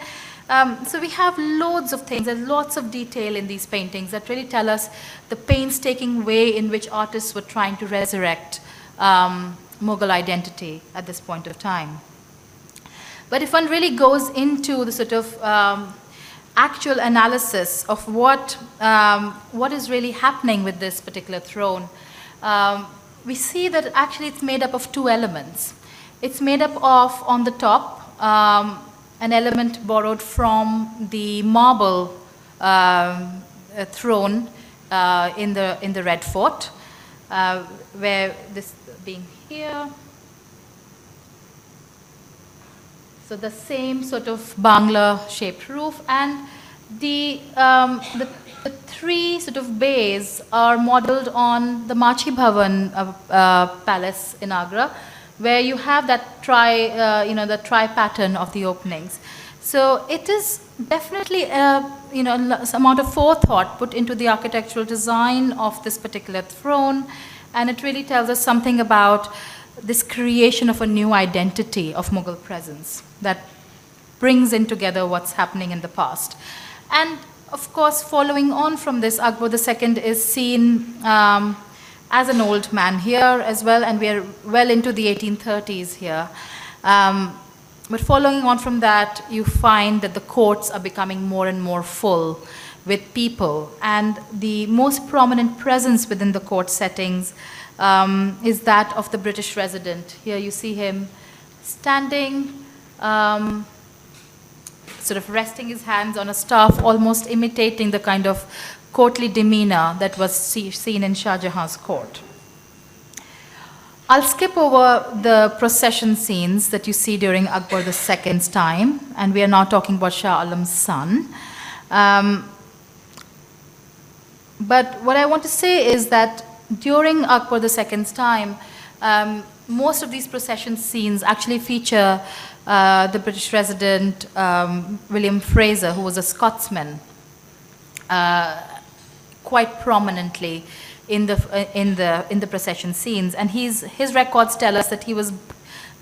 so we have loads of things, there's lots of detail in these paintings that really tell us the painstaking way in which artists were trying to resurrect Mughal identity at this point of time. But if one really goes into the sort of actual analysis of what is really happening with this particular throne, we see that actually it's made up of two elements. It's made up of, on the top, an element borrowed from the marble throne in the Red Fort, where this being here. So the same sort of Bangla-shaped roof, and the three sort of bays are modeled on the Machi Bhavan palace in Agra, where you have that the tri-pattern of the openings. So it is definitely some amount of forethought put into the architectural design of this particular throne, and it really tells us something about this creation of a new identity of Mughal presence that brings in together what's happening in the past. And of course, following on from this, Akbar II is seen as an old man here as well, and we are well into the 1830s here. But following on from that, you find that the courts are becoming more and more full with people, and the most prominent presence within the court settings is that of the British resident. Here you see him standing, sort of resting his hands on a staff, almost imitating the kind of courtly demeanor that was seen in Shah Jahan's court. I'll skip over the procession scenes that you see during Akbar II's time, and we are now talking about Shah Alam's son. But what I want to say is that during Akbar II's time, most of these procession scenes actually feature the British resident William Fraser, who was a Scotsman, quite prominently in the procession scenes. And his records tell us that he was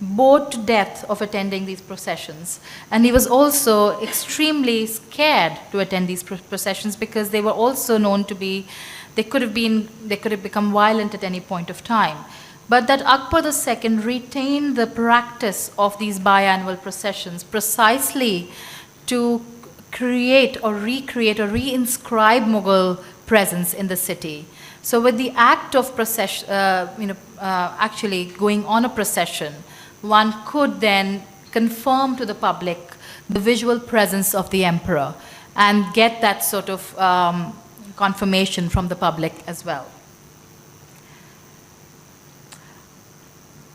bored to death of attending these processions, and he was also extremely scared to attend these processions because they were also known to be, they could have become violent at any point of time. But that Akbar II retained the practice of these biannual processions precisely to create or recreate or reinscribe Mughal presence in the city. So with the act of procession, actually going on a procession, one could then confirm to the public the visual presence of the emperor and get that sort of confirmation from the public as well.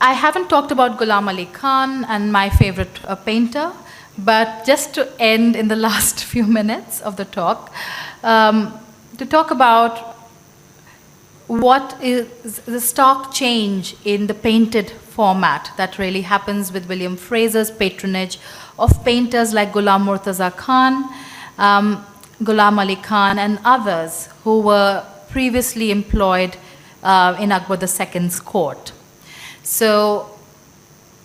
I haven't talked about Ghulam Ali Khan and my favorite painter, but just to end in the last few minutes of the talk, to talk about what is the stark change in the painted format that really happens with William Fraser's patronage of painters like Ghulam Murtaza Khan, Ghulam Ali Khan, and others who were previously employed in Akbar II's court. So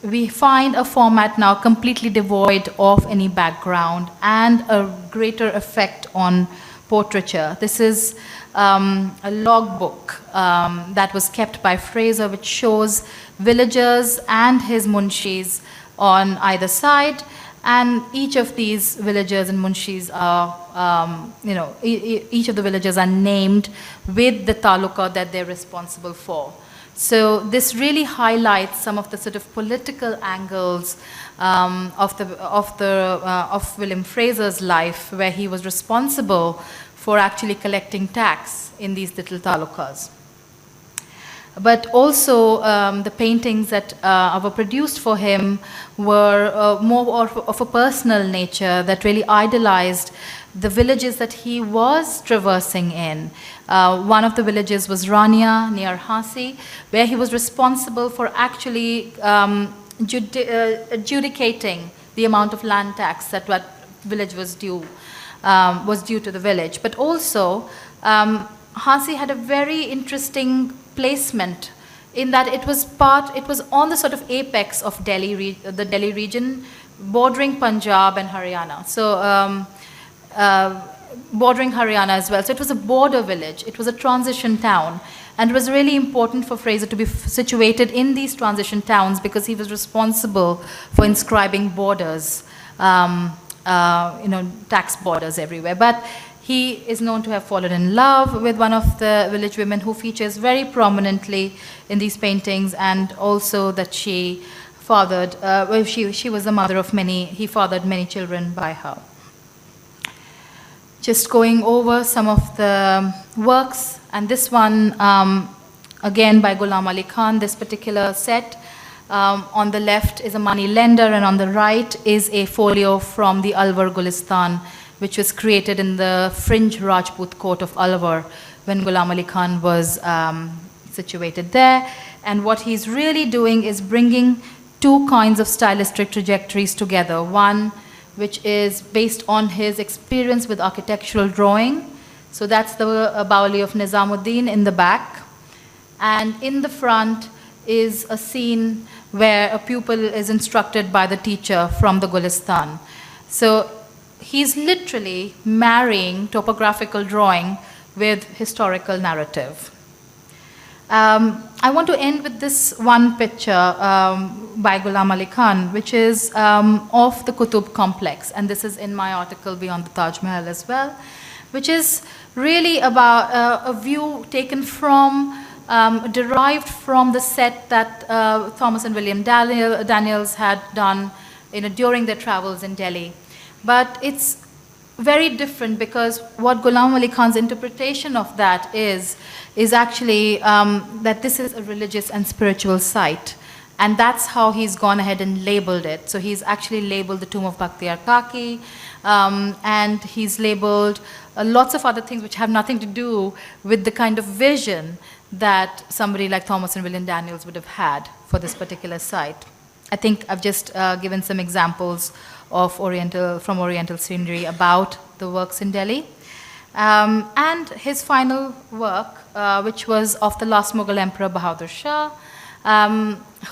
we find a format now completely devoid of any background and a greater effect on portraiture. This is a logbook that was kept by Fraser, which shows villagers and his munshis on either side, and each of these villagers and munshis are, each of the villagers are named with the taluka that they're responsible for. So this really highlights some of the sort of political angles of William Fraser's life, where he was responsible for actually collecting tax in these little talukas. But also the paintings that were produced for him were more of a personal nature that really idolized the villages that he was traversing in. One of the villages was Rania near Hasi, where he was responsible for actually adjudicating the amount of land tax that village was due to the village. But also, Hasi had a very interesting placement in that it was on the sort of apex of the Delhi region, bordering Punjab and Haryana. So bordering Haryana as well. So it was a border village. It was a transition town. And it was really important for Fraser to be situated in these transition towns because he was responsible for inscribing borders, tax borders everywhere. But he is known to have fallen in love with one of the village women who features very prominently in these paintings, and also that she fathered, she was the mother of many, he fathered many children by her. Just going over some of the works, and this one, again by Ghulam Ali Khan, this particular set. On the left is a money lender, and on the right is a folio from the Alwar Gulistan, which was created in the fringe Rajput court of Alwar when Ghulam Ali Khan was situated there. And what he's really doing is bringing two kinds of stylistic trajectories together. One which is based on his experience with architectural drawing. So that's the Baoli of Nizamuddin in the back. And in the front is a scene where a pupil is instructed by the teacher from the Gulistan. So he's literally marrying topographical drawing with historical narrative. I want to end with this one picture by Ghulam Ali Khan, which is of the Qutub complex, and this is in my article Beyond the Taj Mahal as well, which is really about a view taken from, derived from the set that Thomas and William Daniels had done during their travels in Delhi. But it's very different because what Ghulam Ali Khan's interpretation of that is actually that this is a religious and spiritual site. And that's how he's gone ahead and labeled it. So he's actually labeled the tomb of Bakhtiyar Kaki, and he's labeled lots of other things which have nothing to do with the kind of vision that somebody like Thomas and William Daniels would have had for this particular site. I think I've just given some examples of from Oriental scenery about the works in Delhi. And his final work, which was of the last Mughal Emperor Bahadur Shah,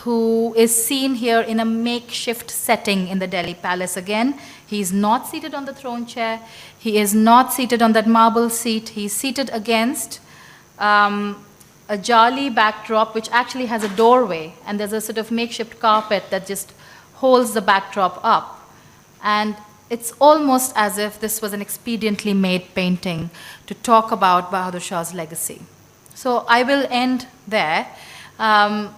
who is seen here in a makeshift setting in the Delhi Palace again. He is not seated on the throne chair. He is not seated on that marble seat. He's seated against a jali backdrop, which actually has a doorway, and there's a sort of makeshift carpet that just holds the backdrop up. And it's almost as if this was an expediently made painting to talk about Bahadur Shah's legacy. So I will end there and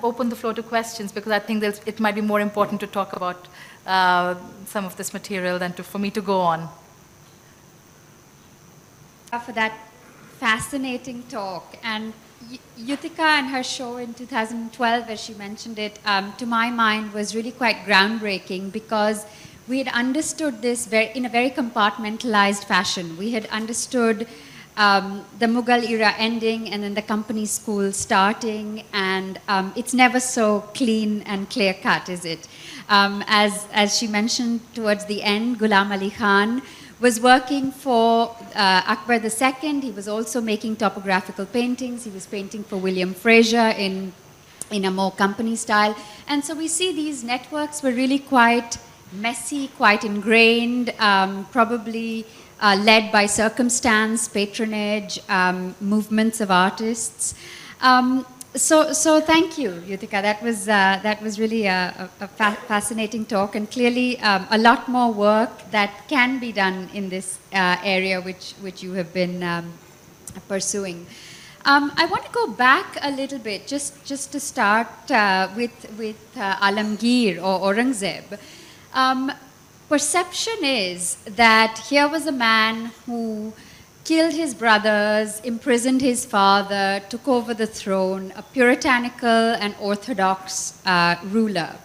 open the floor to questions, because I think it might be more important to talk about some of this material than for me to go on. For that fascinating talk. And Yuthika and her show in 2012, as she mentioned it, to my mind was really quite groundbreaking, because we had understood this in a very compartmentalized fashion. We had understood the Mughal era ending and then the company school starting, and it's never so clean and clear cut, is it? As she mentioned towards the end, Ghulam Ali Khan was working for Akbar II. He was also making topographical paintings. He was painting for William Fraser in a more company style. And so we see these networks were really quite messy, quite ingrained, probably led by circumstance, patronage, movements of artists. So thank you, Yuthika. That was really a fascinating talk, and clearly a lot more work that can be done in this area which you have been pursuing. I want to go back a little bit, just to start with Alamgir or Aurangzeb. Perception is that here was a man who killed his brothers, imprisoned his father, took over the throne, a puritanical and orthodox ruler,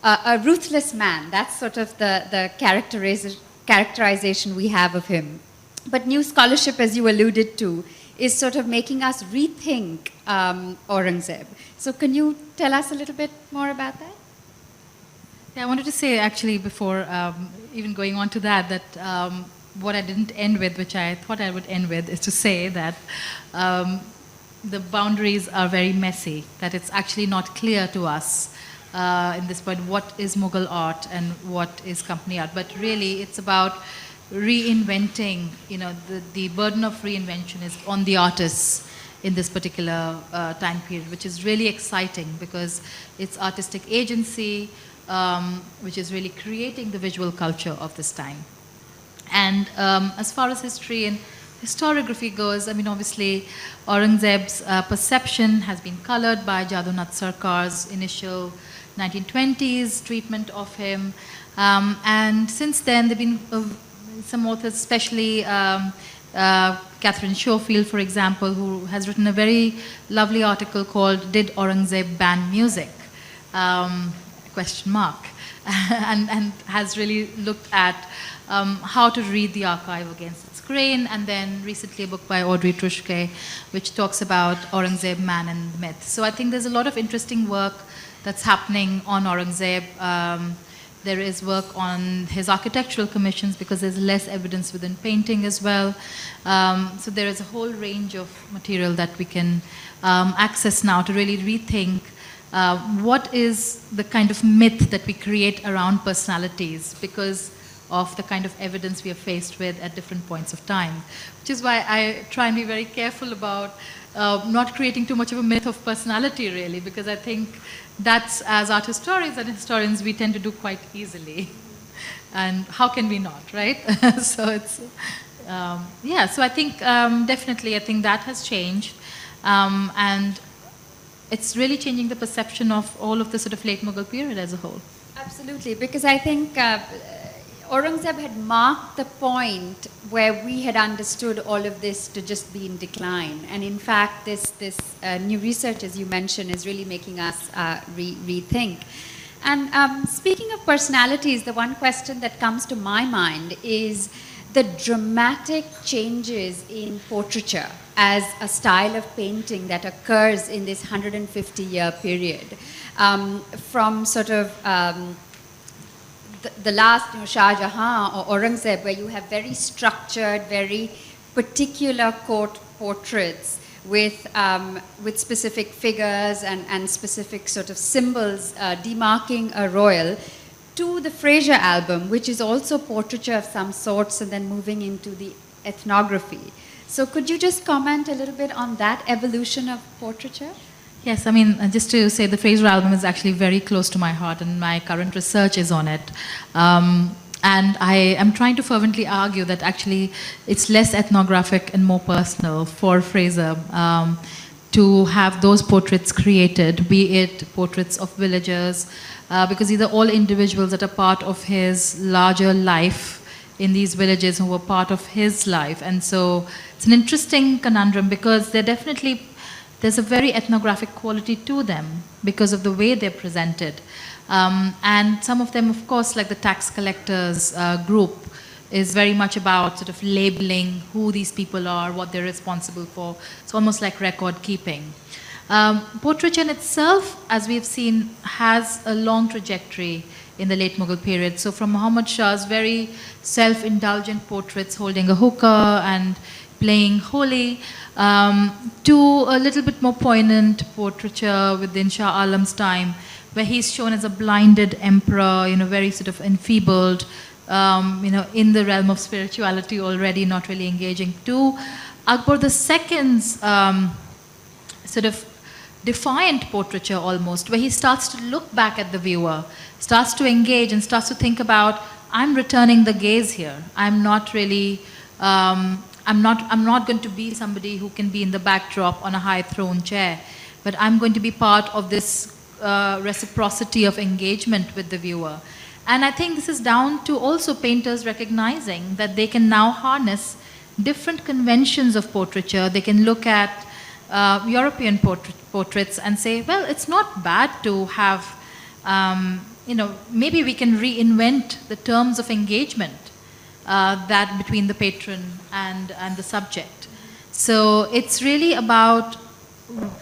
a ruthless man. That's sort of the characterization we have of him. But new scholarship, as you alluded to, is sort of making us rethink Aurangzeb. So can you tell us a little bit more about that? Yeah, I wanted to say actually before even going on to that, what I didn't end with, which I thought I would end with, is to say that the boundaries are very messy, that it's actually not clear to us in this point what is Mughal art and what is company art. But really, it's about reinventing, the burden of reinvention is on the artists in this particular time period, which is really exciting because it's artistic agency, which is really creating the visual culture of this time. And as far as history and historiography goes, I mean, obviously, Aurangzeb's perception has been colored by Jadunath Sarkar's initial 1920s treatment of him. And since then, there have been some authors, especially Catherine Schofield, for example, who has written a very lovely article called "Did Aurangzeb Ban Music?" and has really looked at how to read the archive against its grain, and then recently a book by Audrey Trushke, which talks about Aurangzeb, man and myth. So I think there's a lot of interesting work that's happening on Aurangzeb. There is work on his architectural commissions because there's less evidence within painting as well. So there is a whole range of material that we can access now to really rethink what is the kind of myth that we create around personalities because of the kind of evidence we are faced with at different points of time. Which is why I try and be very careful about not creating too much of a myth of personality, really, because I think that's, as art historians and historians, we tend to do quite easily. And how can we not, right? So it's, yeah, so I think definitely, I think that has changed. And it's really changing the perception of all of the sort of late Mughal period as a whole. Absolutely, because I think Aurangzeb had marked the point where we had understood all of this to just be in decline. And in fact, this new research, as you mentioned, is really making us rethink. And speaking of personalities, the one question that comes to my mind is the dramatic changes in portraiture as a style of painting that occurs in this 150-year period. From sort of the last, Shah Jahan or Aurangzeb, where you have very structured, very particular court portraits with specific figures and specific sort of symbols demarking a royal, to the Fraser album, which is also portraiture of some sorts, and then moving into the ethnography. So could you just comment a little bit on that evolution of portraiture? Yes, I mean, just to say, the Fraser album is actually very close to my heart, and my current research is on it. And I am trying to fervently argue that actually it's less ethnographic and more personal for Fraser to have those portraits created, be it portraits of villagers, because these are all individuals that are part of his larger life in these villages who were part of his life. And so it's an interesting conundrum, because there's a very ethnographic quality to them because of the way they're presented. And some of them, of course, like the tax collectors group, is very much about sort of labeling who these people are, what they're responsible for. It's almost like record keeping. Portraiture in itself, as we've seen, has a long trajectory in the late Mughal period. So from Muhammad Shah's very self-indulgent portraits holding a hookah and playing Holi, to a little bit more poignant portraiture within Shah Alam's time, where he's shown as a blinded emperor, very sort of enfeebled, in the realm of spirituality already, not really engaging, to Akbar II's sort of defiant portraiture almost, where he starts to look back at the viewer, starts to engage and starts to think about, I'm returning the gaze here. I'm not really, I'm not going to be somebody who can be in the backdrop on a high throne chair, but I'm going to be part of this reciprocity of engagement with the viewer. And I think this is down to also painters recognizing that they can now harness different conventions of portraiture. They can look at European portraits and say, well, it's not bad to have, maybe we can reinvent the terms of engagement that between the patron and the subject. So it's really about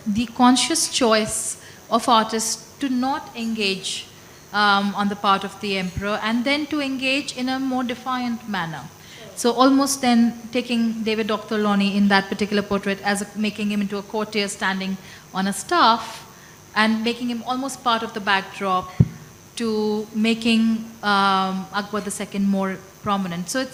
the conscious choice of artists to not engage on the part of the emperor, and then to engage in a more defiant manner. So almost then taking David Dr. Loney in that particular portrait as making him into a courtier standing on a staff, and making him almost part of the backdrop, to making Akbar II more prominent. So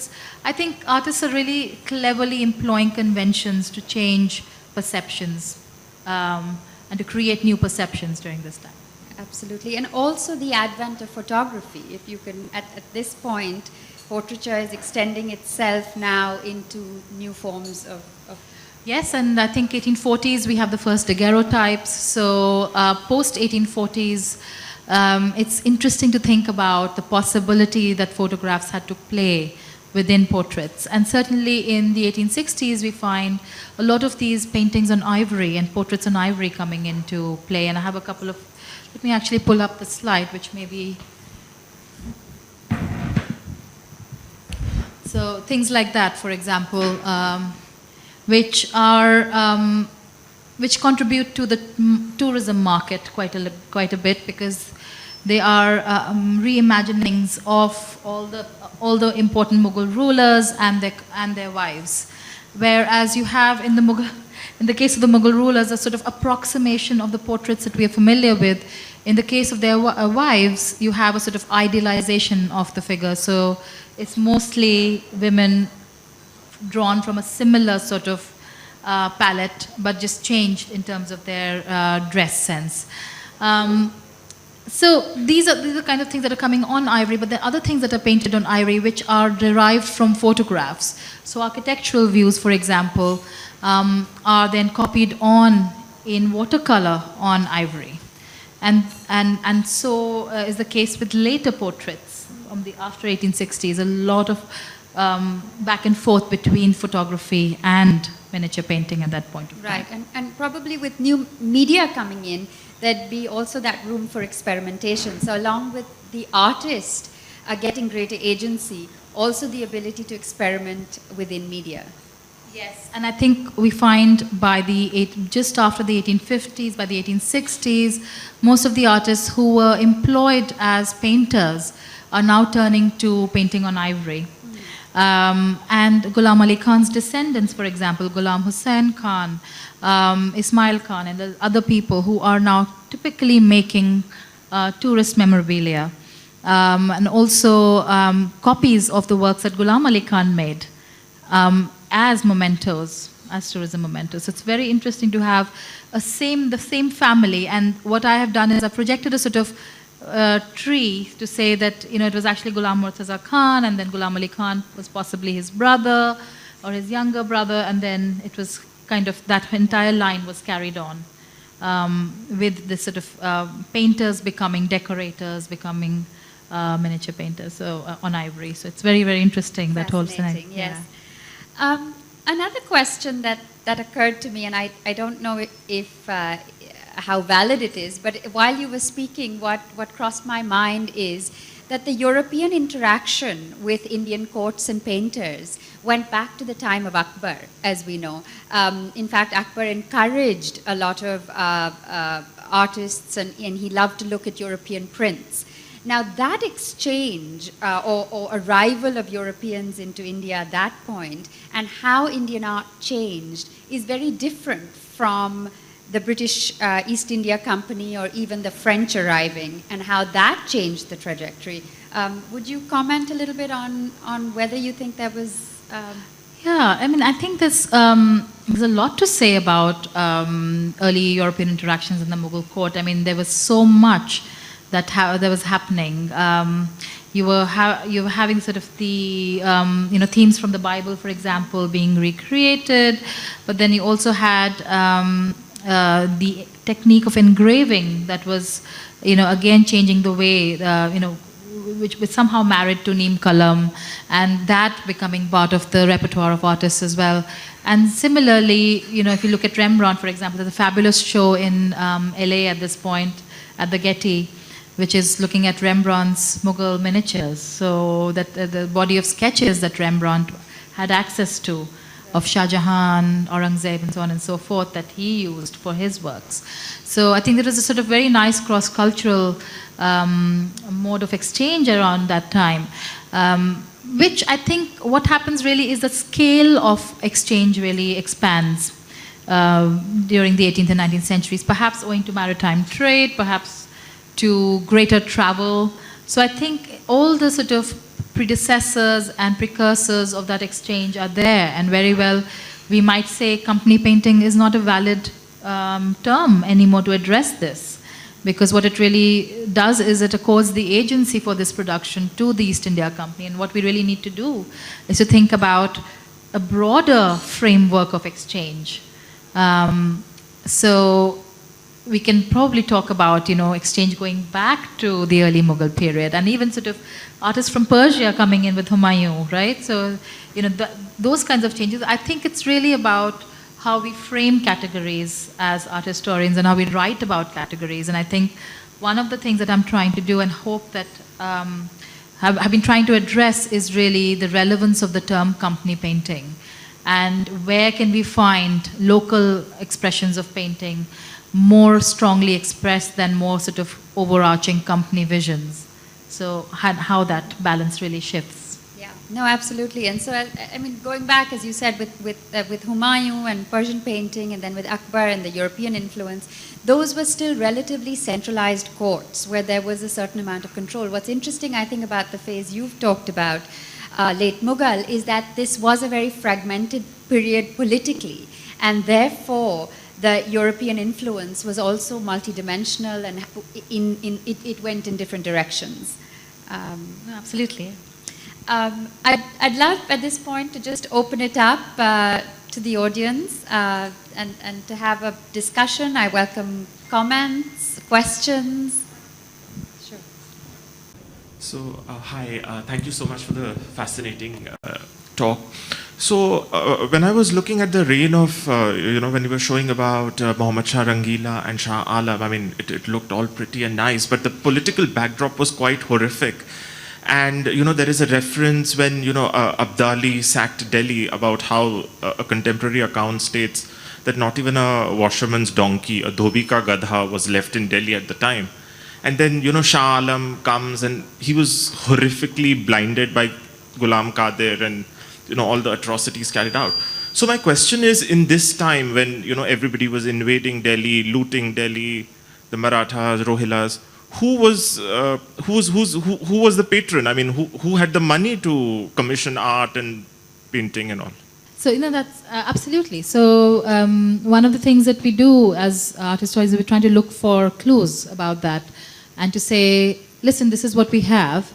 I think artists are really cleverly employing conventions to change perceptions and to create new perceptions during this time. Absolutely. And also the advent of photography. If you can, at this point, portraiture is extending itself now into new forms of... Yes, and I think 1840s we have the first daguerreotypes. So post-1840s, it's interesting to think about the possibility that photographs had to play within portraits. And certainly in the 1860s, we find a lot of these paintings on ivory and portraits on ivory coming into play. And I have a couple of... Let me actually pull up the slide, which may be... So things like that, for example, which contribute to the tourism market quite a bit, because they are reimaginings of all the important Mughal rulers and their wives. Whereas you have in the case of the Mughal rulers, a sort of approximation of the portraits that we are familiar with. In the case of their wives, you have a sort of idealization of the figure. So it's mostly women drawn from a similar sort of palette, but just changed in terms of their dress sense. So these are the kind of things that are coming on ivory, but there are other things that are painted on ivory which are derived from photographs. So architectural views, for example, are then copied on in watercolor on ivory. And so is the case with later portraits from the after 1860s. A lot of back and forth between photography and miniature painting at that point of time. Right, and probably with new media coming in, there'd be also that room for experimentation. So along with the artist getting greater agency, also the ability to experiment within media. Yes, and I think we find just after the 1850s, by the 1860s, most of the artists who were employed as painters are now turning to painting on ivory. And Ghulam Ali Khan's descendants, for example, Ghulam Hussain Khan, Ismail Khan, and the other people who are now typically making tourist memorabilia. And also copies of the works that Ghulam Ali Khan made. As mementos, as tourism mementos. So it's very interesting to have the same family. And what I have done is I've projected a sort of tree to say that it was actually Ghulam Murtaza Khan, and then Ghulam Ali Khan was possibly his brother or his younger brother, and then it was kind of that entire line was carried on with this sort of painters becoming decorators, becoming miniature painters, so on ivory. So it's very, very interesting, that whole scenario. Yes. Yeah. Another question that occurred to me, and I don't know if how valid it is, but while you were speaking, what crossed my mind is that the European interaction with Indian courts and painters went back to the time of Akbar, as we know. In fact, Akbar encouraged a lot of artists, and he loved to look at European prints. Now that exchange or arrival of Europeans into India at that point, and how Indian art changed, is very different from the British East India Company or even the French arriving, and how that changed the trajectory. Would you comment a little bit on whether you think there was... Yeah, I mean, I think there's a lot to say about early European interactions in the Mughal court. I mean, there was so much that was happening. You were having sort of the themes from the Bible, for example, being recreated, but then you also had the technique of engraving that was again changing the way which was somehow married to Neem Kalam, and that becoming part of the repertoire of artists as well. And similarly, if you look at Rembrandt, for example, there's a fabulous show in LA at this point at the Getty, which is looking at Rembrandt's Mughal miniatures. So that the body of sketches that Rembrandt had access to of Shah Jahan, Aurangzeb, and so on and so forth that he used for his works. So I think there was a sort of very nice cross-cultural mode of exchange around that time, which I think what happens really is the scale of exchange really expands during the 18th and 19th centuries, perhaps owing to maritime trade, perhaps to greater travel. So I think all the sort of predecessors and precursors of that exchange are there, and very well we might say company painting is not a valid term anymore to address this, because what it really does is it accords the agency for this production to the East India Company, and what we really need to do is to think about a broader framework of exchange. So we can probably talk about, exchange going back to the early Mughal period, and even sort of artists from Persia coming in with Humayun, right? So, those kinds of changes. I think it's really about how we frame categories as art historians and how we write about categories. And I think one of the things that I'm trying to do and hope that have been trying to address is really the relevance of the term company painting, and where can we find local expressions of painting more strongly expressed than more sort of overarching company visions. So how that balance really shifts. Yeah, no, absolutely. And so, I mean, going back, as you said, with Humayun and Persian painting, and then with Akbar and the European influence, those were still relatively centralized courts where there was a certain amount of control. What's interesting, I think, about the phase you've talked about, late Mughal, is that this was a very fragmented period politically, and therefore the European influence was also multidimensional, and it went in different directions. Absolutely. I'd love at this point to just open it up to the audience and to have a discussion. I welcome comments, questions. Sure. So, hi, thank you so much for the fascinating talk. So, when I was looking at the reign of, when you were showing about Muhammad Shah Rangila and Shah Alam, I mean, it looked all pretty and nice, but the political backdrop was quite horrific. And, there is a reference when, Abdali sacked Delhi about how a contemporary account states that not even a washerman's donkey, a dhobi ka gadha, was left in Delhi at the time. And then, Shah Alam comes and he was horrifically blinded by Ghulam Qadir and, all the atrocities carried out. So my question is, in this time when, everybody was invading Delhi, looting Delhi, the Marathas, Rohilas, who was the patron? I mean, who had the money to commission art and painting and all? So, that's absolutely. So, one of the things that we do as art historians is we're trying to look for clues about that and to say, listen, this is what we have.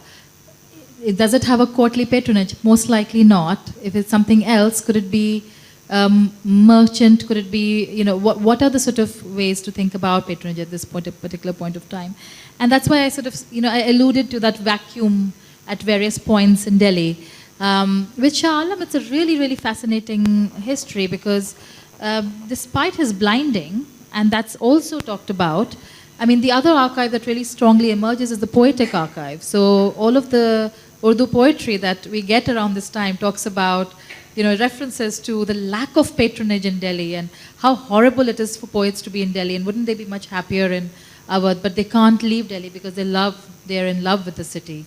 Does it have a courtly patronage? Most likely not. If it's something else, could it be merchant? Could it be, what are the sort of ways to think about patronage at this point, a particular point of time? And that's why I sort of, I alluded to that vacuum at various points in Delhi. With Shah Alam, it's a really, really fascinating history because despite his blinding, and that's also talked about, I mean, the other archive that really strongly emerges is the poetic archive. So all of the Urdu poetry that we get around this time talks about, references to the lack of patronage in Delhi and how horrible it is for poets to be in Delhi, and wouldn't they be much happier in Awadh, but they can't leave Delhi because they're in love with the city.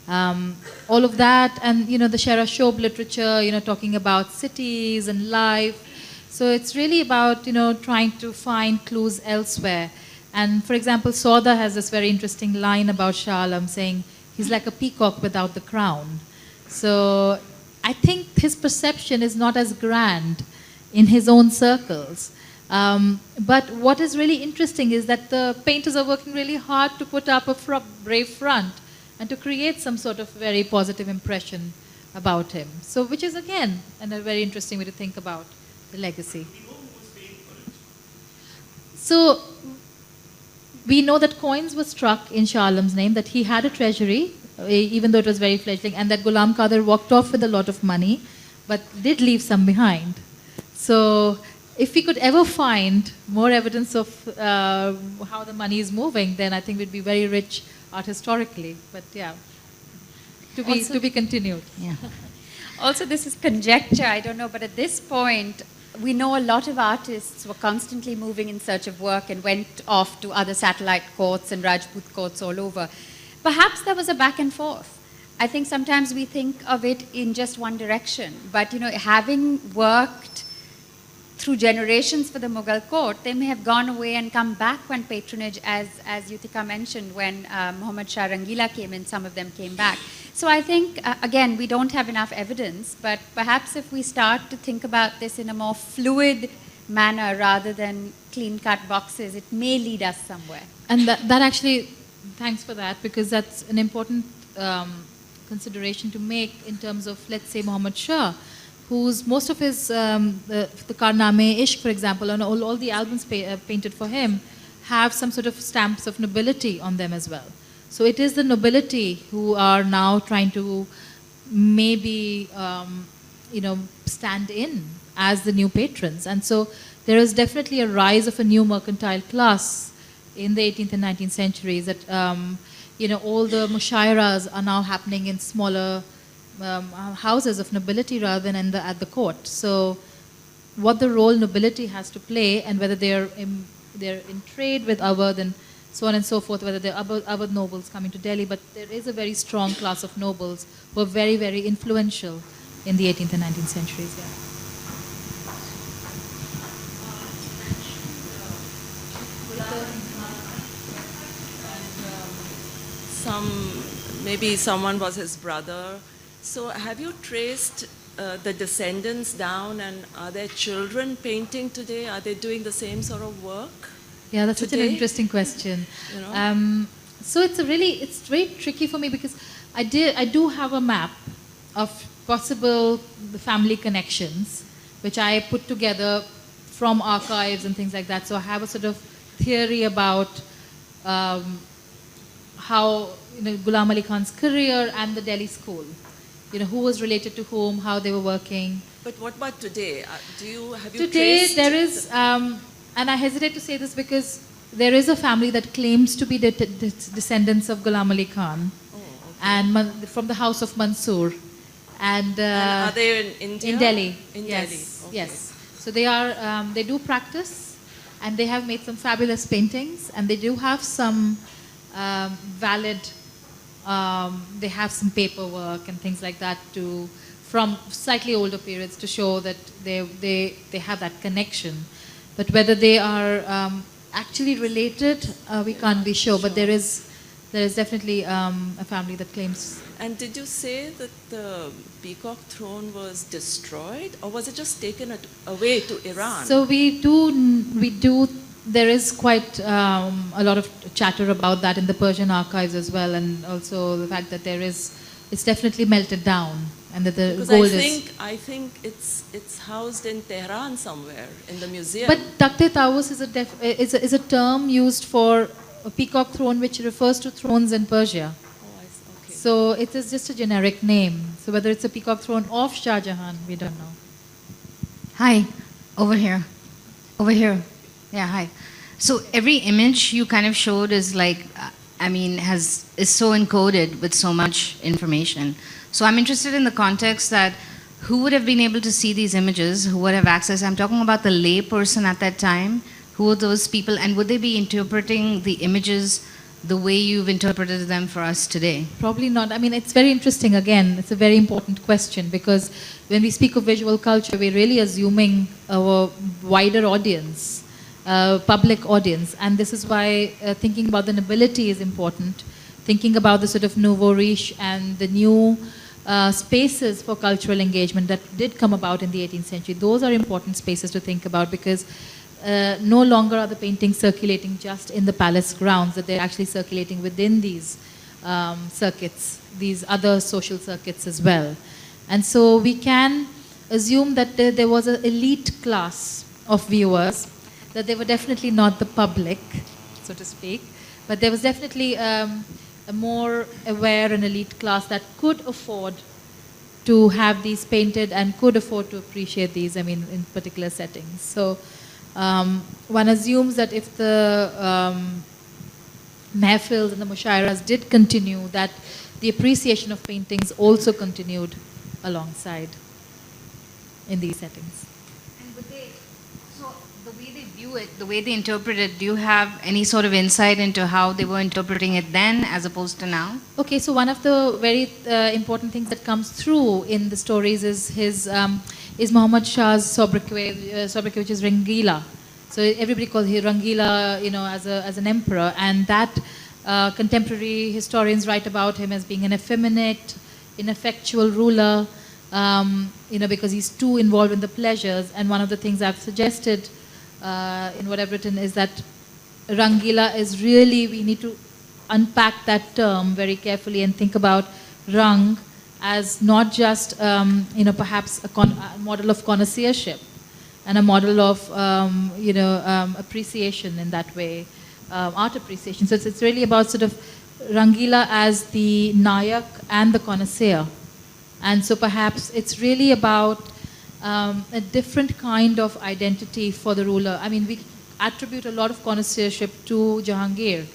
All of that, and the Shera Shob literature, talking about cities and life. So it's really about trying to find clues elsewhere. And for example, Sauda has this very interesting line about Shah Alam saying he's like a peacock without the crown. So I think his perception is not as grand in his own circles. But what is really interesting is that the painters are working really hard to put up a brave front and to create some sort of very positive impression about him. So, which is again a very interesting way to think about the legacy. So, we know that coins were struck in Shah Alam's name, that he had a treasury, even though it was very fledgling, and that Ghulam Qadir walked off with a lot of money, but did leave some behind. So, if we could ever find more evidence of how the money is moving, then I think we'd be very rich art historically. But yeah, to be continued. Yeah. Also, this is conjecture, I don't know, but at this point, we know a lot of artists were constantly moving in search of work and went off to other satellite courts and Rajput courts all over. Perhaps there was a back and forth. I think sometimes we think of it in just one direction, but having worked through generations for the Mughal court, they may have gone away and come back when patronage, as Yutika mentioned, when Muhammad Shah Rangila came in, some of them came back. So I think, again, we don't have enough evidence, but perhaps if we start to think about this in a more fluid manner rather than clean-cut boxes, it may lead us somewhere. And that actually, thanks for that, because that's an important consideration to make in terms of, let's say, Muhammad Shah, whose most of his, the Karname Ishq, for example, and all the albums painted for him, have some sort of stamps of nobility on them as well. So it is the nobility who are now trying to maybe, stand in as the new patrons. And so there is definitely a rise of a new mercantile class in the 18th and 19th centuries that, all the mushairas are now happening in smaller houses of nobility rather than at the court. So what the role nobility has to play and whether they're in trade with Awadh and so on and so forth, whether they're Awadh nobles coming to Delhi, but there is a very strong class of nobles who are very, very influential in the 18th and 19th centuries. Yeah. Maybe someone was his brother. So have you traced the descendants down, and are there children painting today? Are they doing the same sort of work? Yeah, that's such an interesting question. So it's very tricky for me because I do have a map of possible family connections, which I put together from archives and things like that. So I have a sort of theory about how Ghulam Ali Khan's career and the Delhi school, who was related to whom, how they were working. But what about today? Have you today traced? There is, and I hesitate to say this because there is a family that claims to be the descendants of Ghulam Ali Khan. Oh, okay. and from the house of Mansoor. And are they in India? In Delhi. In yes, Delhi. Okay. yes. So they are, they do practice, and they have made some fabulous paintings, and they do have some valid, they have some paperwork and things like that from slightly older periods to show that they have that connection. But whether they are actually related, we can't be sure. But there is definitely a family that claims. And did you say that the peacock throne was destroyed, or was it just taken away to Iran? So we do. There is quite a lot of chatter about that in the Persian archives as well, and also the fact that it's definitely melted down, and that the gold is. I think it's housed in Tehran somewhere in the museum. But Takht-e Tawus is a term used for a peacock throne, which refers to thrones in Persia. Oh, I see. Okay. So it is just a generic name. So whether it's a peacock throne of Shah Jahan, we don't know. Hi, over here. Over here. Yeah, hi. So every image you kind of showed is like, is so encoded with so much information. So I'm interested in the context that who would have been able to see these images, who would have access? I'm talking about the lay person at that time. Who are those people, and would they be interpreting the images the way you've interpreted them for us today? Probably not. I mean, it's very interesting. Again, it's a very important question, because when we speak of visual culture, we're really assuming a wider audience, public audience. And this is why thinking about the nobility is important. Thinking about the sort of nouveau riche and the new spaces for cultural engagement that did come about in the 18th century. Those are important spaces to think about, because no longer are the paintings circulating just in the palace grounds, that they're actually circulating within these circuits, these other social circuits as well. And so we can assume that there was an elite class of viewers, that they were definitely not the public, so to speak, but there was definitely a more aware and elite class that could afford to have these painted and could afford to appreciate these, in particular settings. So one assumes that if the mehfils and the mushairas did continue, that the appreciation of paintings also continued alongside in these settings. And so the way they view it, the way they interpret it, do you have any sort of insight into how they were interpreting it then as opposed to now? Okay, so one of the very important things that comes through in the stories is Muhammad Shah's sobriquet, which is Rangila. So everybody calls him Rangila, as an emperor, and that contemporary historians write about him as being an effeminate, ineffectual ruler, because he's too involved in the pleasures. And one of the things I've suggested in what I've written is that Rangila is really, we need to unpack that term very carefully and think about Rang as not just, perhaps a model of connoisseurship and a model of, appreciation in that way, art appreciation. So it's really about sort of Rangila as the Nayak and the connoisseur. And so perhaps it's really about a different kind of identity for the ruler. We attribute a lot of connoisseurship to Jahangir,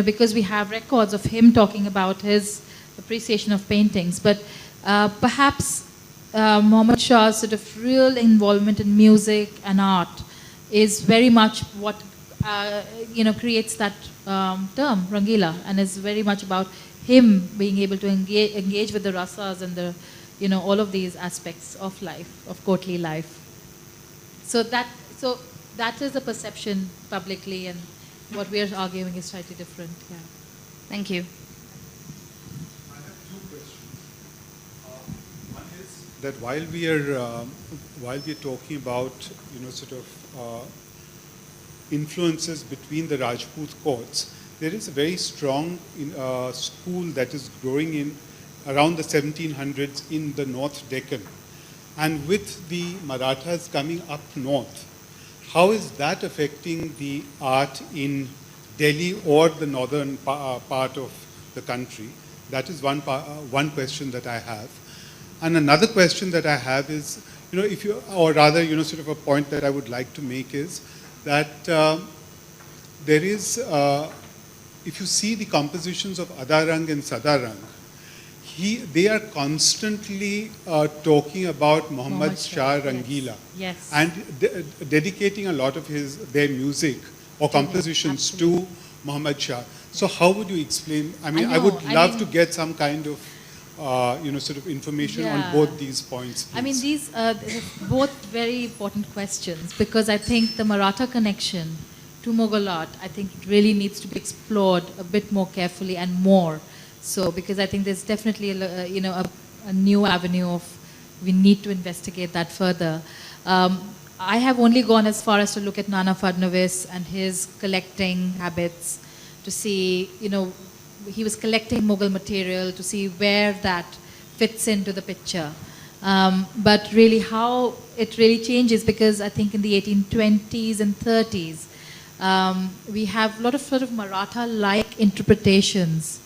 because we have records of him talking about his appreciation of paintings. But perhaps Muhammad Shah's sort of real involvement in music and art is very much what creates that term, Rangila, and is very much about him being able to engage with the rasas and the, all of these aspects of life, of courtly life. So that is the perception publicly, and what we are arguing is slightly different. Yeah. Thank you. I have two questions. One is that while we are talking about influences between the Rajput courts, there is a very strong school that is growing in around the 1700s in the North Deccan. And with the Marathas coming up north, how is that affecting the art in Delhi or the northern part of the country? That is one question that I have. And another question that I have is, sort of a point that I would like to make is that there is, if you see the compositions of Adarang and Sadarang, they are constantly talking about Muhammad Shah Rangila, Yes. and dedicating a lot of their music or compositions to Muhammad Shah. So how would you explain? I mean, I would love to get some kind of sort of information on both these points, please. I mean, these are both very important questions, because I think the Maratha connection to Mughal art, I think it really needs to be explored a bit more carefully and more. So, because I think there's definitely a new avenue of, we need to investigate that further. I have only gone as far as to look at Nana Fadnavis and his collecting habits, to see, he was collecting Mughal material, to see where that fits into the picture. But really how it really changes, because I think in the 1820s and 30s, we have a lot of sort of Maratha-like interpretations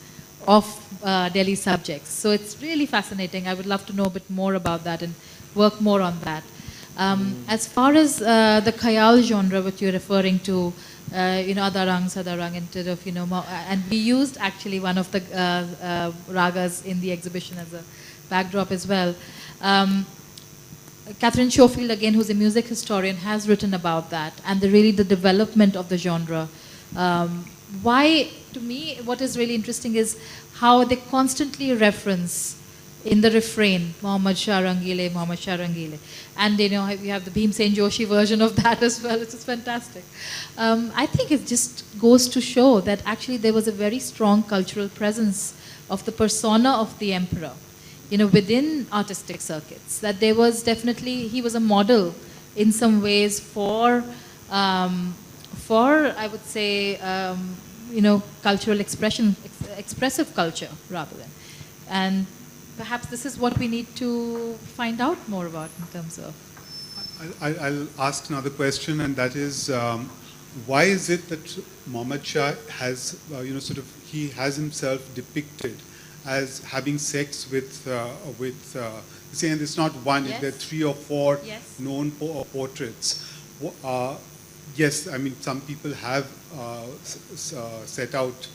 of Delhi subjects. So it's really fascinating. I would love to know a bit more about that and work more on that. As far as the Khayal genre, which you're referring to, Adarang, Sadarang, instead of, and we used actually one of the ragas in the exhibition as a backdrop as well. Catherine Schofield, again, who's a music historian, has written about that, and really the development of the genre. Why, to me, what is really interesting is how they constantly reference in the refrain, Muhammad Shah Rangile, Muhammad Shah Rangile. And we have the Bhim Sen Joshi version of that as well, which is fantastic. I think it just goes to show that actually there was a very strong cultural presence of the persona of the emperor, within artistic circuits. That there was definitely, he was a model in some ways for I would say, cultural expression, expressive culture rather than. And perhaps this is what we need to find out more about in terms of. I'll ask another question, and that is, why is it that Muhammad Shah has, he has himself depicted as having sex with saying it's not one, Yes. there are 3 or 4 Yes. known portraits. Yes, I mean, some people have set out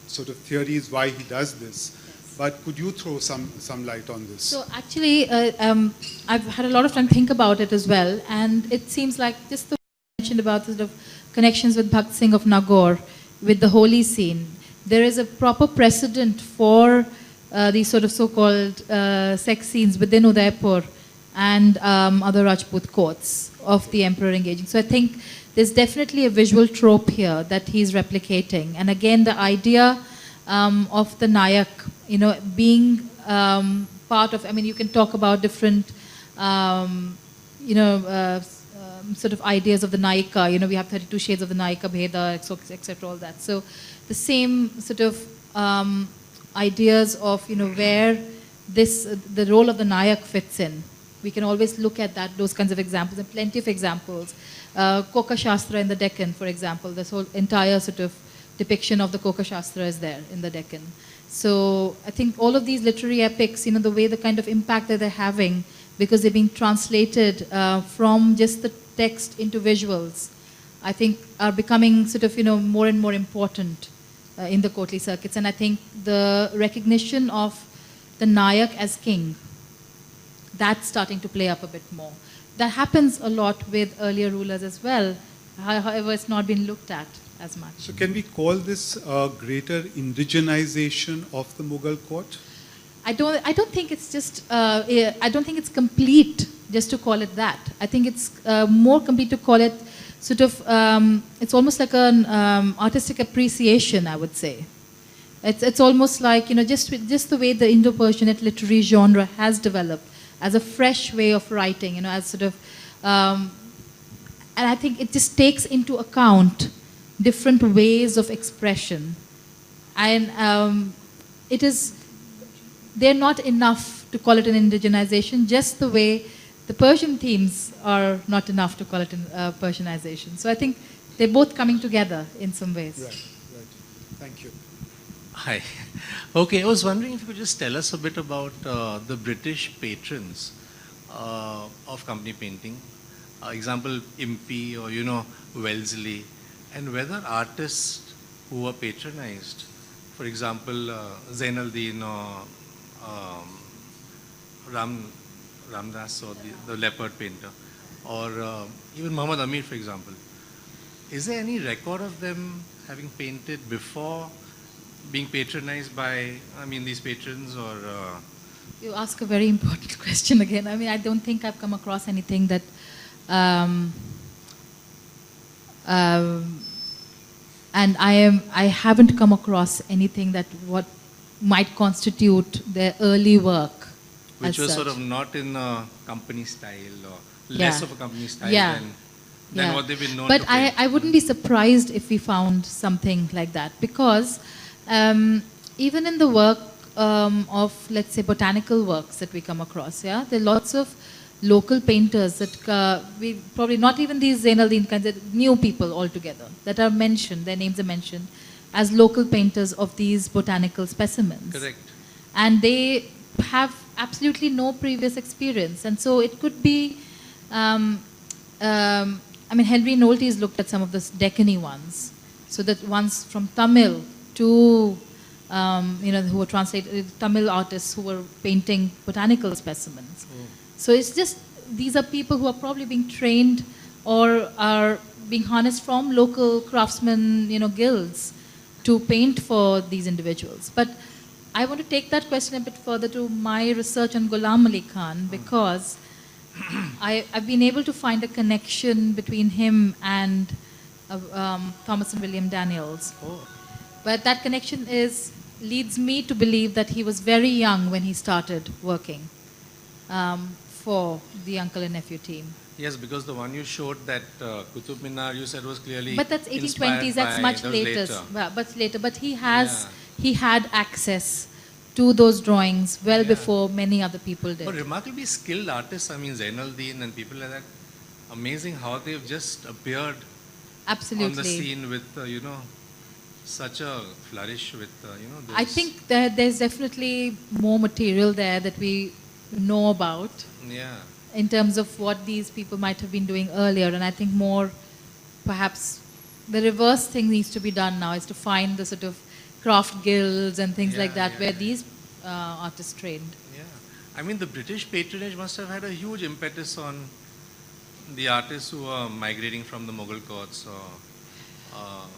sort of theories why he does this. But could you throw some light on this? So actually, I've had a lot of time to think about it as well, and it seems like just the mentioned about the sort of connections with Bhakt Singh of Nagaur, with the holy scene. There is a proper precedent for these sort of so-called sex scenes within Udaipur and other Rajput courts of the emperor engaging. So I think there's definitely a visual trope here that he's replicating. And again, the idea of the Nayak, being part of, I mean, you can talk about different, sort of ideas of the Nayika. We have 32 shades of the Nayika, Bheda, etc., all that. So the same sort of ideas of, where the role of the Nayak fits in. We can always look at those kinds of examples, and plenty of examples. Koka Shastra in the Deccan, for example, this whole entire sort of depiction of the Koka Shastra is there in the Deccan. So I think all of these literary epics, the way, the kind of impact that they're having, because they're being translated from just the text into visuals, I think are becoming sort of, more and more important in the courtly circuits. And I think the recognition of the Nayak as king, that's starting to play up a bit more. That happens a lot with earlier rulers as well. However, it's not been looked at as much. So can we call this a greater indigenization of the Mughal court? I don't think it's just, I don't think it's complete just to call it that. I think it's more complete to call it sort of, it's almost like an artistic appreciation, I would say. It's almost like, just the way the Indo-Persianate literary genre has developed as a fresh way of writing, as sort of, and I think it just takes into account different ways of expression. And they're not enough to call it an indigenization, just the way the Persian themes are not enough to call it a Persianization. So I think they're both coming together in some ways. Right. Thank you. Hi. Okay, I was wondering if you could just tell us a bit about the British patrons of company painting. Example, Impey or, Wellesley, and whether artists who were patronized For example, Zainaldeen or Ramdas or the leopard painter, or even Muhammad Amir, for example. Is there any record of them having painted before being patronized by, these patrons, or? You ask a very important question again. I mean, I don't think I've come across anything that, and I haven't come across anything that what might constitute their early work. Which was such. sort of not in a company style, or less of a company style than what they've been known but to paint. I wouldn't be surprised if we found something like that, because even in the work of, let's say, botanical works that we come across, there are lots of local painters that we probably, not even these Zainaldeen kinds, new people altogether that are mentioned, their names are mentioned as local painters of these botanical specimens. Correct. And they have absolutely no previous experience. And so it could be, Henry Nolte's looked at some of the Deccani ones. So that ones from Tamil to, who were translated, Tamil artists who were painting botanical specimens. So it's just, these are people who are probably being trained or are being harnessed from local craftsmen, guilds to paint for these individuals. But I want to take that question a bit further to my research on Ghulam Ali Khan, because I've been able to find a connection between him and Thomas and William Daniels. But that connection leads me to believe that he was very young when he started working for the uncle and nephew team. Yes, because the one you showed, that Qutub Minar, you said was clearly. But that's 1820s. That's much later. But he had access to those drawings well before many other people did. But remarkably skilled artists. Zainaldeen and people like that. Amazing how they've just appeared. Absolutely. On the scene with such a flourish with I think that there's definitely more material there that we know about. Yeah. In terms of what these people might have been doing earlier. And I think more, perhaps, the reverse thing needs to be done now, is to find the sort of craft guilds and things like that where these artists trained. Yeah. The British patronage must have had a huge impetus on the artists who are migrating from the Mughal courts.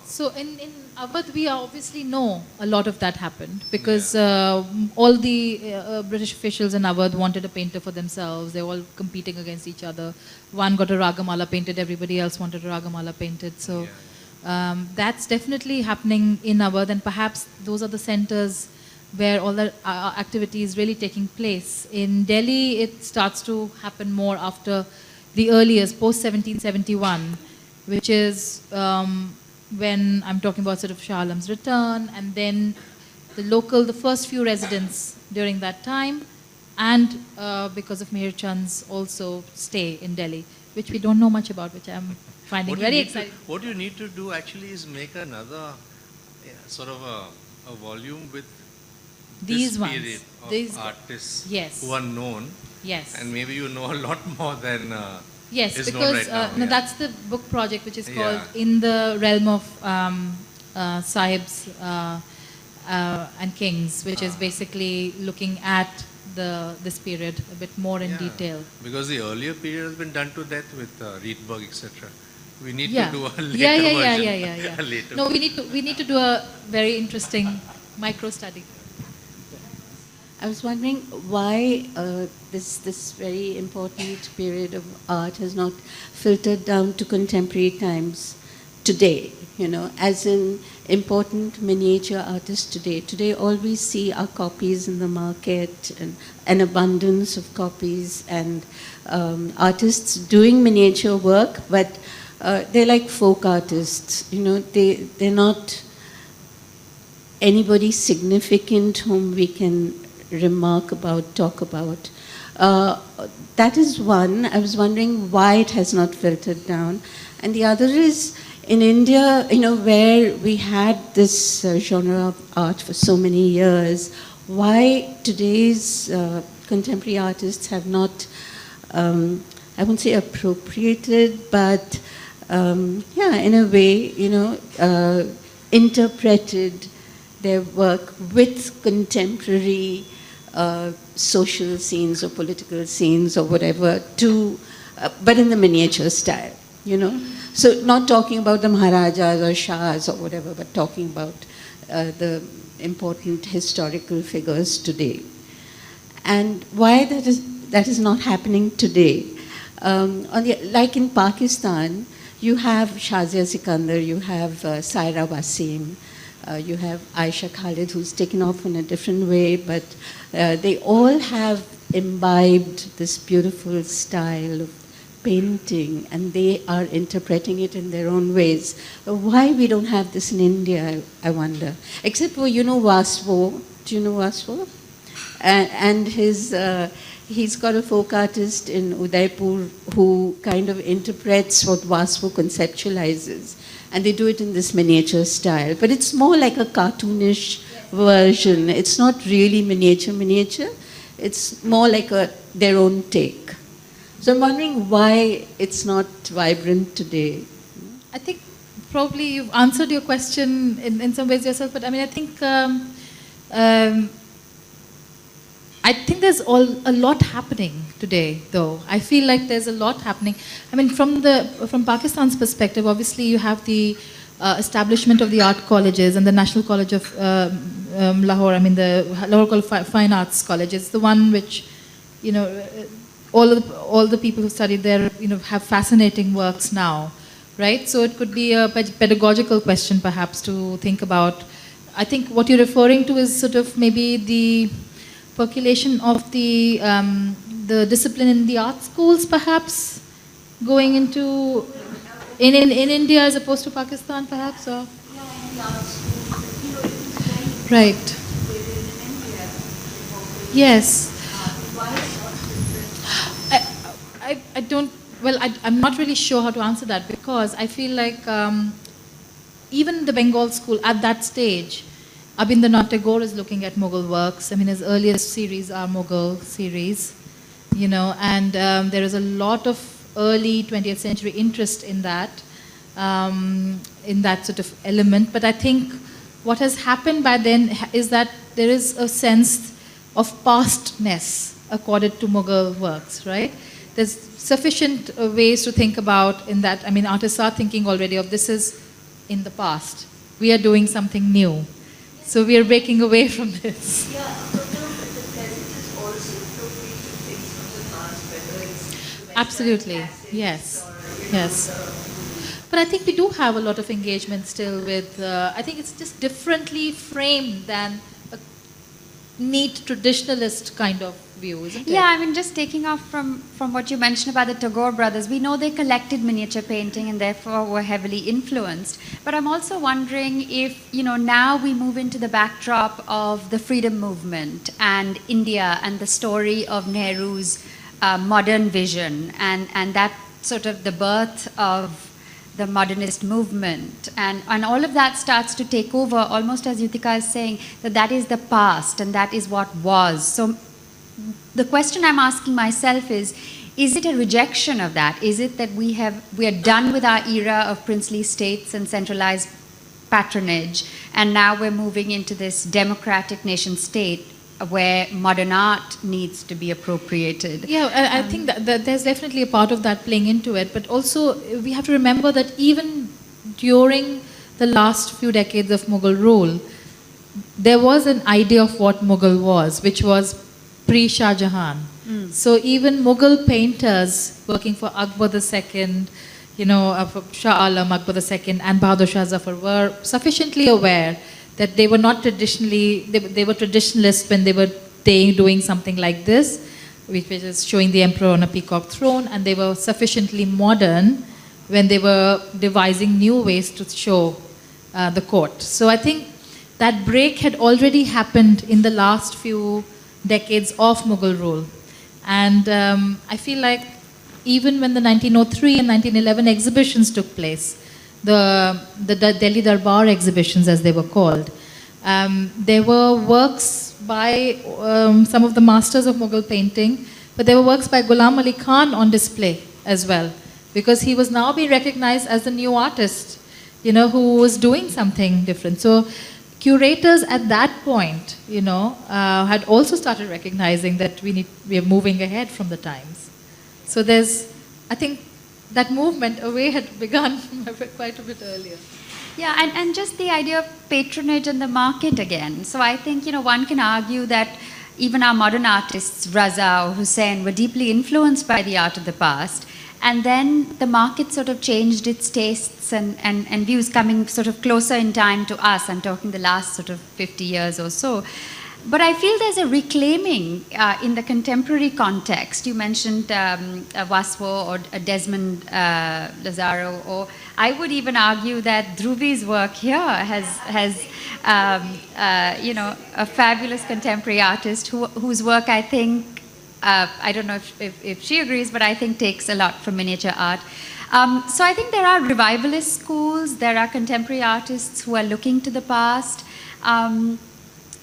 So in Awadh, we obviously know a lot of that happened, because all the British officials in Awadh wanted a painter for themselves. They were all competing against each other. One got a Ragamala painted, everybody else wanted a Ragamala painted. So that's definitely happening in Awadh, and perhaps those are the centers where all the activity is really taking place. In Delhi, it starts to happen more after the earliest, post-1771, which is when I'm talking about sort of Shah Alam's return, and then the first few residents during that time, and because of Meher Chand's also stay in Delhi, which we don't know much about, which I'm finding very exciting. What you need to do actually is make another sort of a volume with these this period ones. Of artists Yes. who are known. Yes. And maybe you know a lot more than yes, is because known right now. that's the book project, which is called In the Realm of Sahibs and Kings, which is basically looking at this period a bit more in detail. Because the earlier period has been done to death with Rietberg, etc. We need to do a later version. Yeah. No, we need to do a very interesting micro study. I was wondering why this very important period of art has not filtered down to contemporary times today, as in important miniature artists today. Today all we see are copies in the market, and an abundance of copies, and artists doing miniature work, but they're like folk artists, they're not anybody significant whom we can remark about, talk about. That is one. I was wondering why it has not filtered down. And the other is, in India, where we had this genre of art for so many years, why today's contemporary artists have not, I won't say appropriated, but in a way, interpreted their work with contemporary social scenes or political scenes or whatever, but in the miniature style, you know. So not talking about the Maharajas or Shahs or whatever, but talking about the important historical figures today. And why that is not happening today. Like in Pakistan, you have Shazia Sikandar, you have Saira Wasim, you have Aisha Khalid, who's taken off in a different way, but they all have imbibed this beautiful style of painting, and they are interpreting it in their own ways. Why we don't have this in India, I wonder. Except for, you know, Vasvo. Do you know Vasvo? And he's got a folk artist in Udaipur who kind of interprets what Vasvo conceptualizes. And they do it in this miniature style. But it's more like a cartoonish version. It's not really miniature. It's more like their own take. So I'm wondering why it's not vibrant today. I think probably you've answered your question in some ways yourself, but I mean, I think there's a lot happening today, though. I feel like there's a lot happening. I mean, from Pakistan's perspective, obviously you have the establishment of the art colleges and the National College of Lahore. I mean, the Lahore Fine Arts College is the one which, you know, all the people who studied there, you know, have fascinating works now, right? So it could be a pedagogical question, perhaps, to think about. I think what you're referring to is sort of maybe the percolation of the discipline in the art schools, perhaps, going into in India as opposed to Pakistan, perhaps, or right. Yes. I don't. Well, I'm not really sure how to answer that, because I feel like even the Bengal school at that stage, Abhindranath Tagore is looking at Mughal works. I mean, his earliest series are Mughal series, you know, and there is a lot of early 20th century interest in that sort of element. But I think what has happened by then is that there is a sense of pastness accorded to Mughal works, right? There's sufficient ways to think about in that. I mean, artists are thinking already of this is in the past. We are doing something new. So we are breaking away from this. Yeah, so the present is also appropriate to things from the past, whether it's absolutely, yes, yes. But I think we do have a lot of engagement still with, I think it's just differently framed than a neat traditionalist kind of view, isn't it? Yeah, I mean, just taking off from what you mentioned about the Tagore brothers, we know they collected miniature painting and therefore were heavily influenced. But I'm also wondering if, you know, now we move into the backdrop of the freedom movement and India and the story of Nehru's modern vision and that sort of the birth of the modernist movement, and all of that starts to take over, almost as Yuthika is saying, that is the past and that is what was. So the question I'm asking myself is it a rejection of that? Is it that we are done with our era of princely states and centralized patronage, and now we're moving into this democratic nation state where modern art needs to be appropriated? Yeah, I think that there's definitely a part of that playing into it, but also we have to remember that even during the last few decades of Mughal rule, there was an idea of what Mughal was, which was pre-Shah Jahan. So even Mughal painters working for Akbar II, you know, Shah Alam, Akbar II, and Bahadur Shah Zafar were sufficiently aware that they were not traditionally, they were traditionalists when they were doing something like this, which is showing the emperor on a peacock throne, and they were sufficiently modern when they were devising new ways to show the court. So I think that break had already happened in the last few decades of Mughal rule. And I feel like even when the 1903 and 1911 exhibitions took place, the Delhi Darbar exhibitions, as they were called, there were works by some of the masters of Mughal painting, but there were works by Ghulam Ali Khan on display as well, because he was now being recognized as the new artist, you know, who was doing something different. So curators at that point, had also started recognizing that we are moving ahead from the times. So I think that movement away had begun quite a bit earlier. Yeah, and just the idea of patronage in the market again. So I think, one can argue that even our modern artists, Raza or Hussein, were deeply influenced by the art of the past. And then the market sort of changed its tastes and views, coming sort of closer in time to us. I'm talking the last sort of 50 years or so. But I feel there's a reclaiming in the contemporary context. You mentioned Vaswo or Desmond Lazaro, or I would even argue that Dhruvi's work here has a fabulous contemporary artist whose work I think, I don't know if she agrees, but I think takes a lot from miniature art. So I think there are revivalist schools, there are contemporary artists who are looking to the past.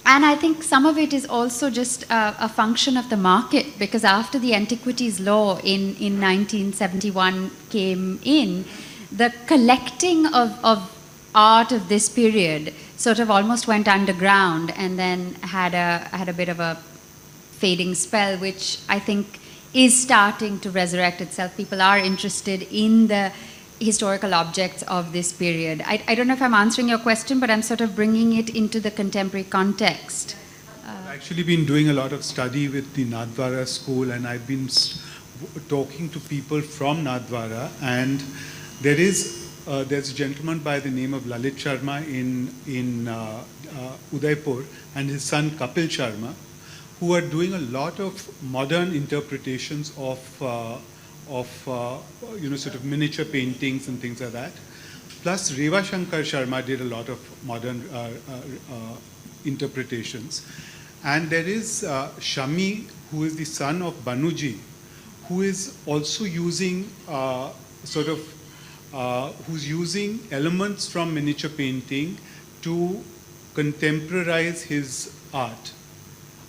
And I think some of it is also just a function of the market, because after the Antiquities Law in 1971 came in, the collecting of art of this period sort of almost went underground and then had a bit of a fading spell, which I think is starting to resurrect itself. People are interested in the historical objects of this period. I don't know if I'm answering your question, but I'm sort of bringing it into the contemporary context. I've actually been doing a lot of study with the Nathdwara school, and I've been talking to people from Nathdwara, and there's a gentleman by the name of Lalit Sharma in Udaipur, and his son Kapil Sharma, who are doing a lot of modern interpretations of sort of miniature paintings and things like that. Plus, Reva Shankar Sharma did a lot of modern interpretations. And there is Shami, who is the son of Banuji, who is also using who's using elements from miniature painting to contemporize his art.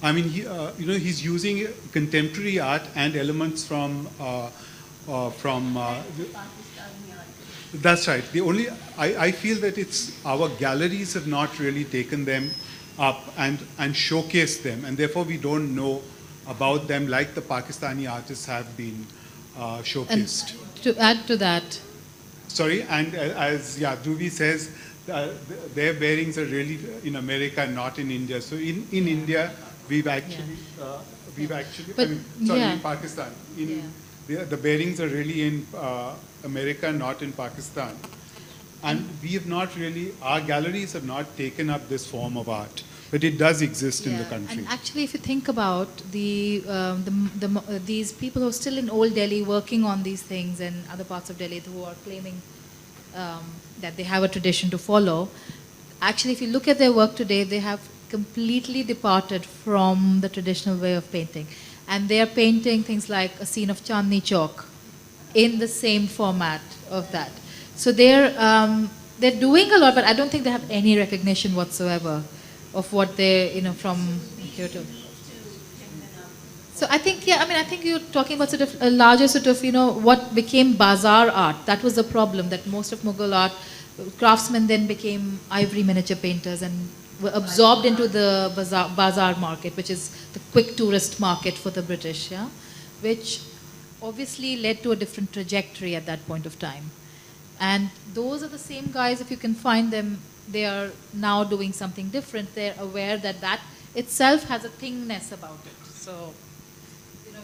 I mean, he's using contemporary art and elements from that's right. I feel that our galleries have not really taken them up and showcased them, and therefore we don't know about them like the Pakistani artists have been showcased. And to add to that, sorry, and as Dhruvi says, their bearings are really in America, not in India. So in India, we've actually, in Pakistan. The bearings are really in America, not in Pakistan. And we have not really, our galleries have not taken up this form of art, but it does exist in the country. And actually, if you think about these people who are still in Old Delhi working on these things, and other parts of Delhi who are claiming that they have a tradition to follow, actually, if you look at their work today, they have completely departed from the traditional way of painting. And they are painting things like a scene of Chandni Chowk in the same format of that. So they're doing a lot, but I don't think they have any recognition whatsoever of what they, from Kyoto. So I think, I think you're talking about sort of a larger sort of, what became bazaar art. That was the problem, that most of Mughal art, craftsmen then became ivory miniature painters and were absorbed into the bazaar market, which is the quick tourist market for the British, which obviously led to a different trajectory at that point of time. And those are the same guys, if you can find them, they are now doing something different. They're aware that that itself has a thingness about it. So,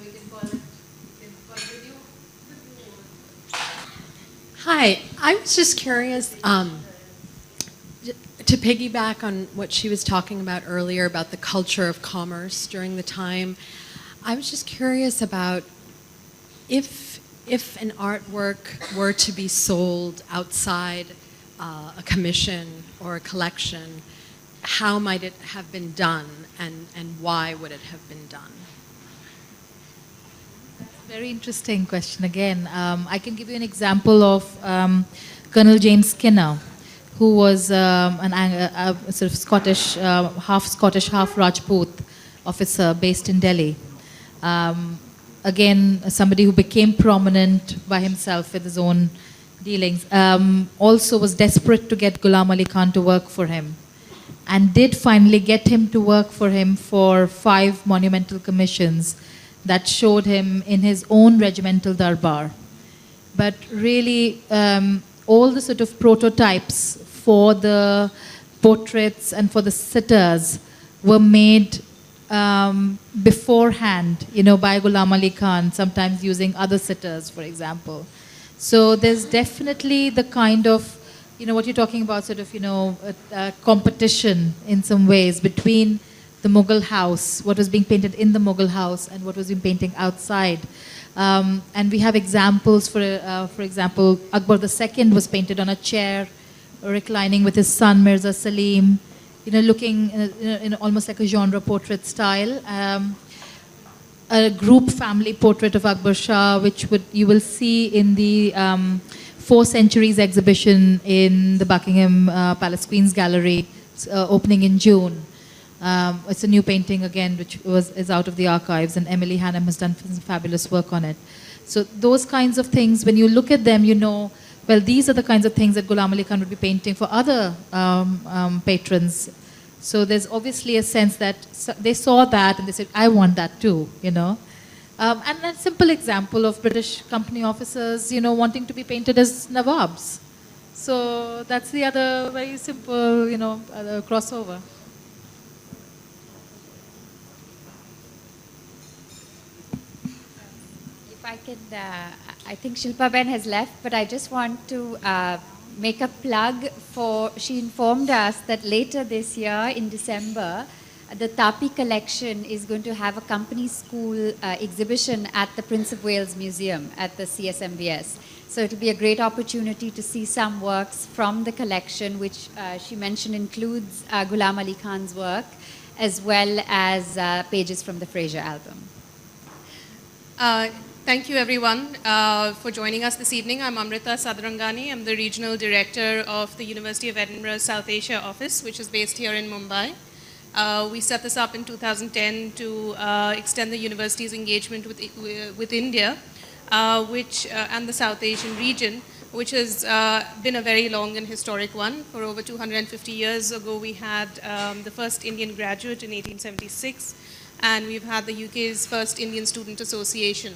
we can call it video. Hi, I was just curious, to piggyback on what she was talking about earlier about the culture of commerce during the time. I was just curious about if an artwork were to be sold outside a commission or a collection, how might it have been done, and why would it have been done? That's a very interesting question again. I can give you an example of Colonel James Skinner, who was a sort of Scottish, half Rajput officer based in Delhi. Again, somebody who became prominent by himself with his own dealings. Also was desperate to get Ghulam Ali Khan to work for him. and did finally get him to work for him for 5 monumental commissions that showed him in his own regimental darbar. But really, all the sort of prototypes for the portraits and for the sitters were made beforehand, by Ghulam Ali Khan, sometimes using other sitters, for example. So there's definitely the kind of, what you're talking about, sort of, competition in some ways between the Mughal house, what was being painted in the Mughal house and what was being painting outside. And we have examples, for example, Akbar II was painted on a chair, reclining with his son Mirza Salim, looking in almost like a genre portrait style. A group family portrait of Akbar Shah, which you will see in the 4 Centuries exhibition in the Buckingham Palace Queen's Gallery, opening in June. It's a new painting again, which is out of the archives, and Emily Hannam has done some fabulous work on it. So those kinds of things, when you look at them, well, these are the kinds of things that Ghulam Ali Khan would be painting for other patrons. So there's obviously a sense that they saw that and they said, I want that too, And a simple example of British company officers, wanting to be painted as Nawabs. So that's the other very simple, other crossover. If I could, I think Shilpa Ben has left, but I just want to make a plug she informed us that later this year in December, the Tapi collection is going to have a company school exhibition at the Prince of Wales Museum at the CSMVS. So it'll be a great opportunity to see some works from the collection, which she mentioned includes Ghulam Ali Khan's work, as well as pages from the Fraser album. Thank you, everyone, for joining us this evening. I'm Amrita Sadarangani. I'm the Regional Director of the University of Edinburgh's South Asia office, which is based here in Mumbai. We set this up in 2010 to extend the university's engagement with India, and the South Asian region, which has been a very long and historic one. For over 250 years ago, we had the first Indian graduate in 1876, and we've had the UK's first Indian Student Association.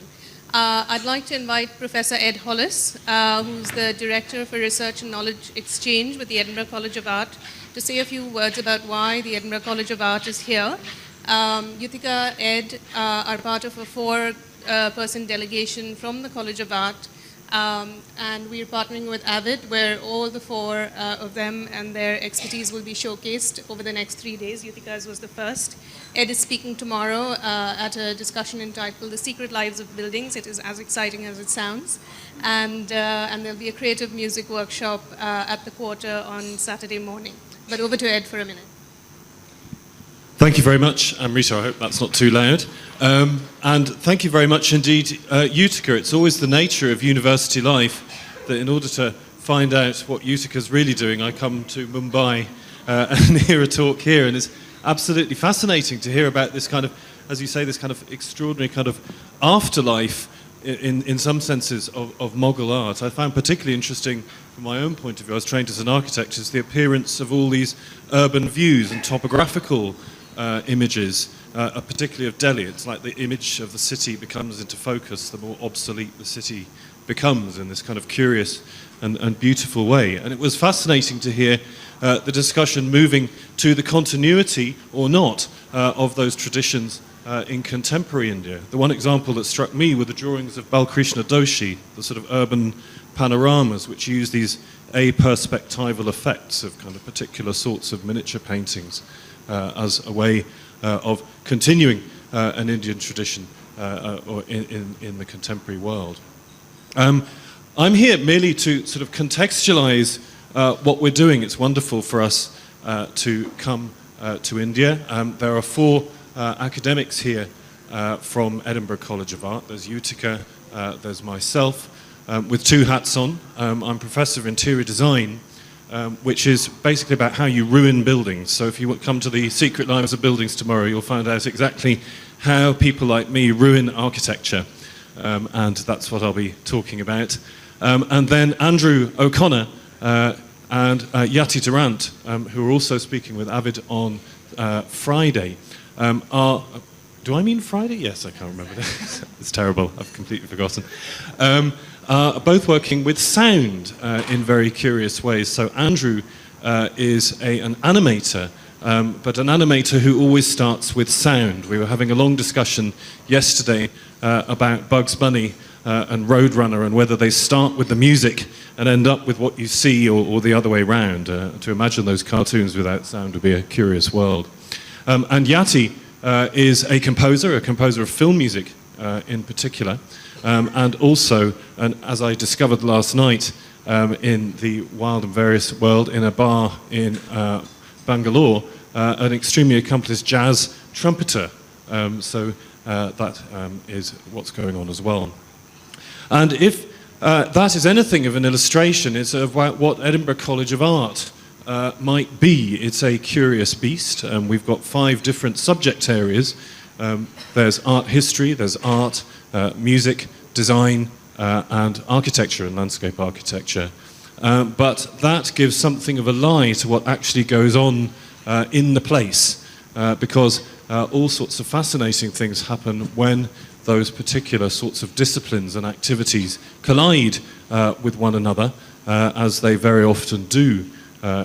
I'd like to invite Professor Ed Hollis, who's the Director for Research and Knowledge Exchange with the Edinburgh College of Art, to say a few words about why the Edinburgh College of Art is here. Yuthika, Ed are part of a 4-person delegation from the College of Art, and we're partnering with AVID, where all the 4 of them and their expertise will be showcased over the next 3 days. Yuthika's was the first. Ed is speaking tomorrow at a discussion entitled The Secret Lives of Buildings. It is as exciting as it sounds. And there'll be a creative music workshop at the Quarter on Saturday morning. But over to Ed for a minute. Thank you very much, Amrita. I hope that's not too loud. And thank you very much indeed, Utica. It's always the nature of university life that in order to find out what Utica's really doing, I come to Mumbai and hear a talk here. And it's absolutely fascinating to hear about this kind of, as you say, this kind of extraordinary kind of afterlife in some senses of Mughal art. I found particularly interesting from my own point of view, I was trained as an architect, is the appearance of all these urban views and topographical images, particularly of Delhi. It's like the image of the city becomes into focus the more obsolete the city becomes in this kind of curious and beautiful way. And it was fascinating to hear the discussion moving to the continuity or not of those traditions in contemporary India. The one example that struck me were the drawings of Balkrishna Doshi, the sort of urban panoramas which use these aperspectival effects of kind of particular sorts of miniature paintings as a way of continuing an Indian tradition or in the contemporary world. I'm here merely to sort of contextualize what we're doing. It's wonderful for us to come to India. There are 4 academics here from Edinburgh College of Art. There's Utica, there's myself, with 2 hats on. I'm Professor of Interior Design, which is basically about how you ruin buildings. So if you come to the Secret Lives of Buildings tomorrow, you'll find out exactly how people like me ruin architecture. And that's what I'll be talking about. And then Andrew O'Connor and Yati Durant, who are also speaking with Avid on Friday, are... Do I mean Friday? Yes, I can't remember. It's terrible. I've completely forgotten. Are both working with sound in very curious ways. So Andrew is an animator, but an animator who always starts with sound. We were having a long discussion yesterday about Bugs Bunny and Roadrunner and whether they start with the music and end up with what you see or the other way round. To imagine those cartoons without sound would be a curious world. And Yati is a composer of film music in particular, and also, and as I discovered last night in the wild and various world, in a bar in Bangalore, an extremely accomplished jazz trumpeter. So that is what's going on as well. And if that is anything of an illustration, it's of what Edinburgh College of Art might be. It's a curious beast. We've got 5 different subject areas. There's art history, there's art, music, design, and architecture and landscape architecture. But that gives something of a lie to what actually goes on in the place, because all sorts of fascinating things happen when those particular sorts of disciplines and activities collide with one another, as they very often do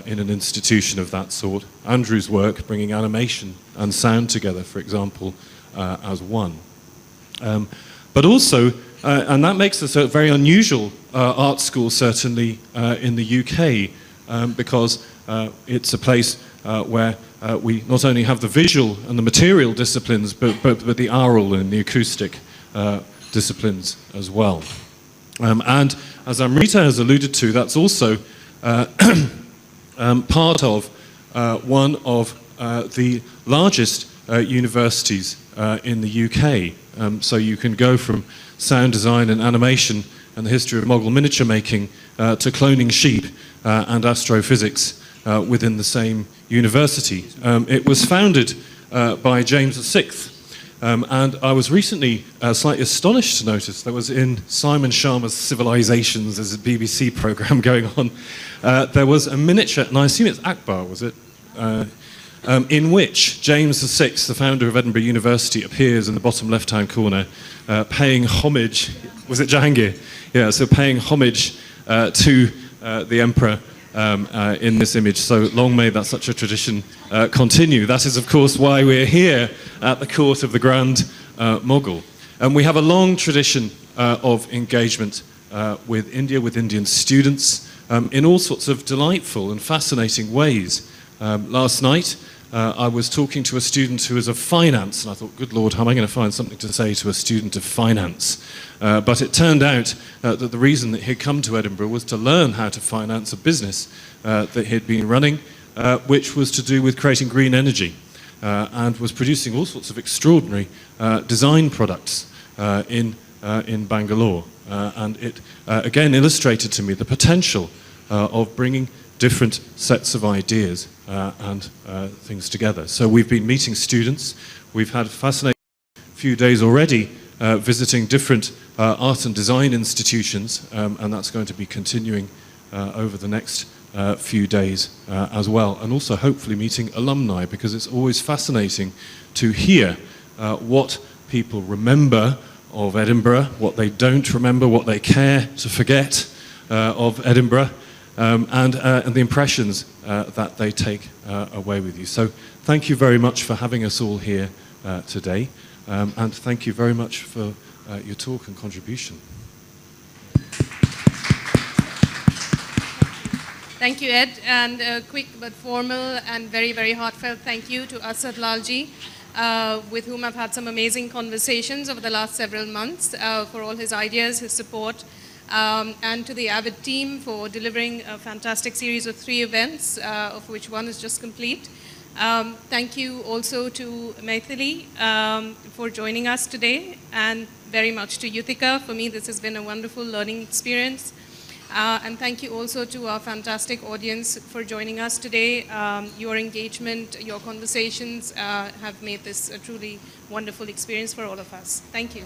in an institution of that sort. Andrew's work bringing animation and sound together, for example, as one. But also, and that makes us a very unusual art school, certainly in the UK, because it's a place where we not only have the visual and the material disciplines, but the aural and the acoustic disciplines as well. And as Amrita has alluded to, that's also part of one of the largest universities in the UK. So you can go from sound design and animation and the history of Mughal miniature making to cloning sheep and astrophysics within the same university. It was founded by James VI, and I was recently slightly astonished to notice there was in Simon Sharma's Civilizations, there's a BBC programme going on, there was a miniature, and I assume it's Akbar, was it? In which James VI, the founder of Edinburgh University, appears in the bottom left-hand corner, paying homage, was it Jahangir? Yeah, so paying homage to the emperor in this image. So long may that such a tradition continue. That is, of course, why we're here at the court of the Grand Mughal. And we have a long tradition of engagement with India, with Indian students, in all sorts of delightful and fascinating ways. Last night, I was talking to a student who is of finance, and I thought, good Lord, how am I going to find something to say to a student of finance? But it turned out that the reason that he'd come to Edinburgh was to learn how to finance a business that he'd been running, which was to do with creating green energy, and was producing all sorts of extraordinary design products in Bangalore. And it again illustrated to me the potential of bringing different sets of ideas and things together. So we've been meeting students. We've had a fascinating few days already visiting different art and design institutions, and that's going to be continuing over the next few days as well. And also hopefully meeting alumni, because it's always fascinating to hear what people remember of Edinburgh, what they don't remember, what they care to forget of Edinburgh, and the impressions that they take away with you. So thank you very much for having us all here today, and thank you very much for your talk and contribution. Thank you, Ed, and a quick but formal and very, very heartfelt thank you to Asad Lalji, with whom I've had some amazing conversations over the last several months, for all his ideas, his support, and to the Avid team for delivering a fantastic series of 3 events, of which one is just complete. Thank you also to Maithili for joining us today, and very much to Yuthika. For me, this has been a wonderful learning experience. And thank you also to our fantastic audience for joining us today. Your engagement, your conversations have made this a truly wonderful experience for all of us. Thank you.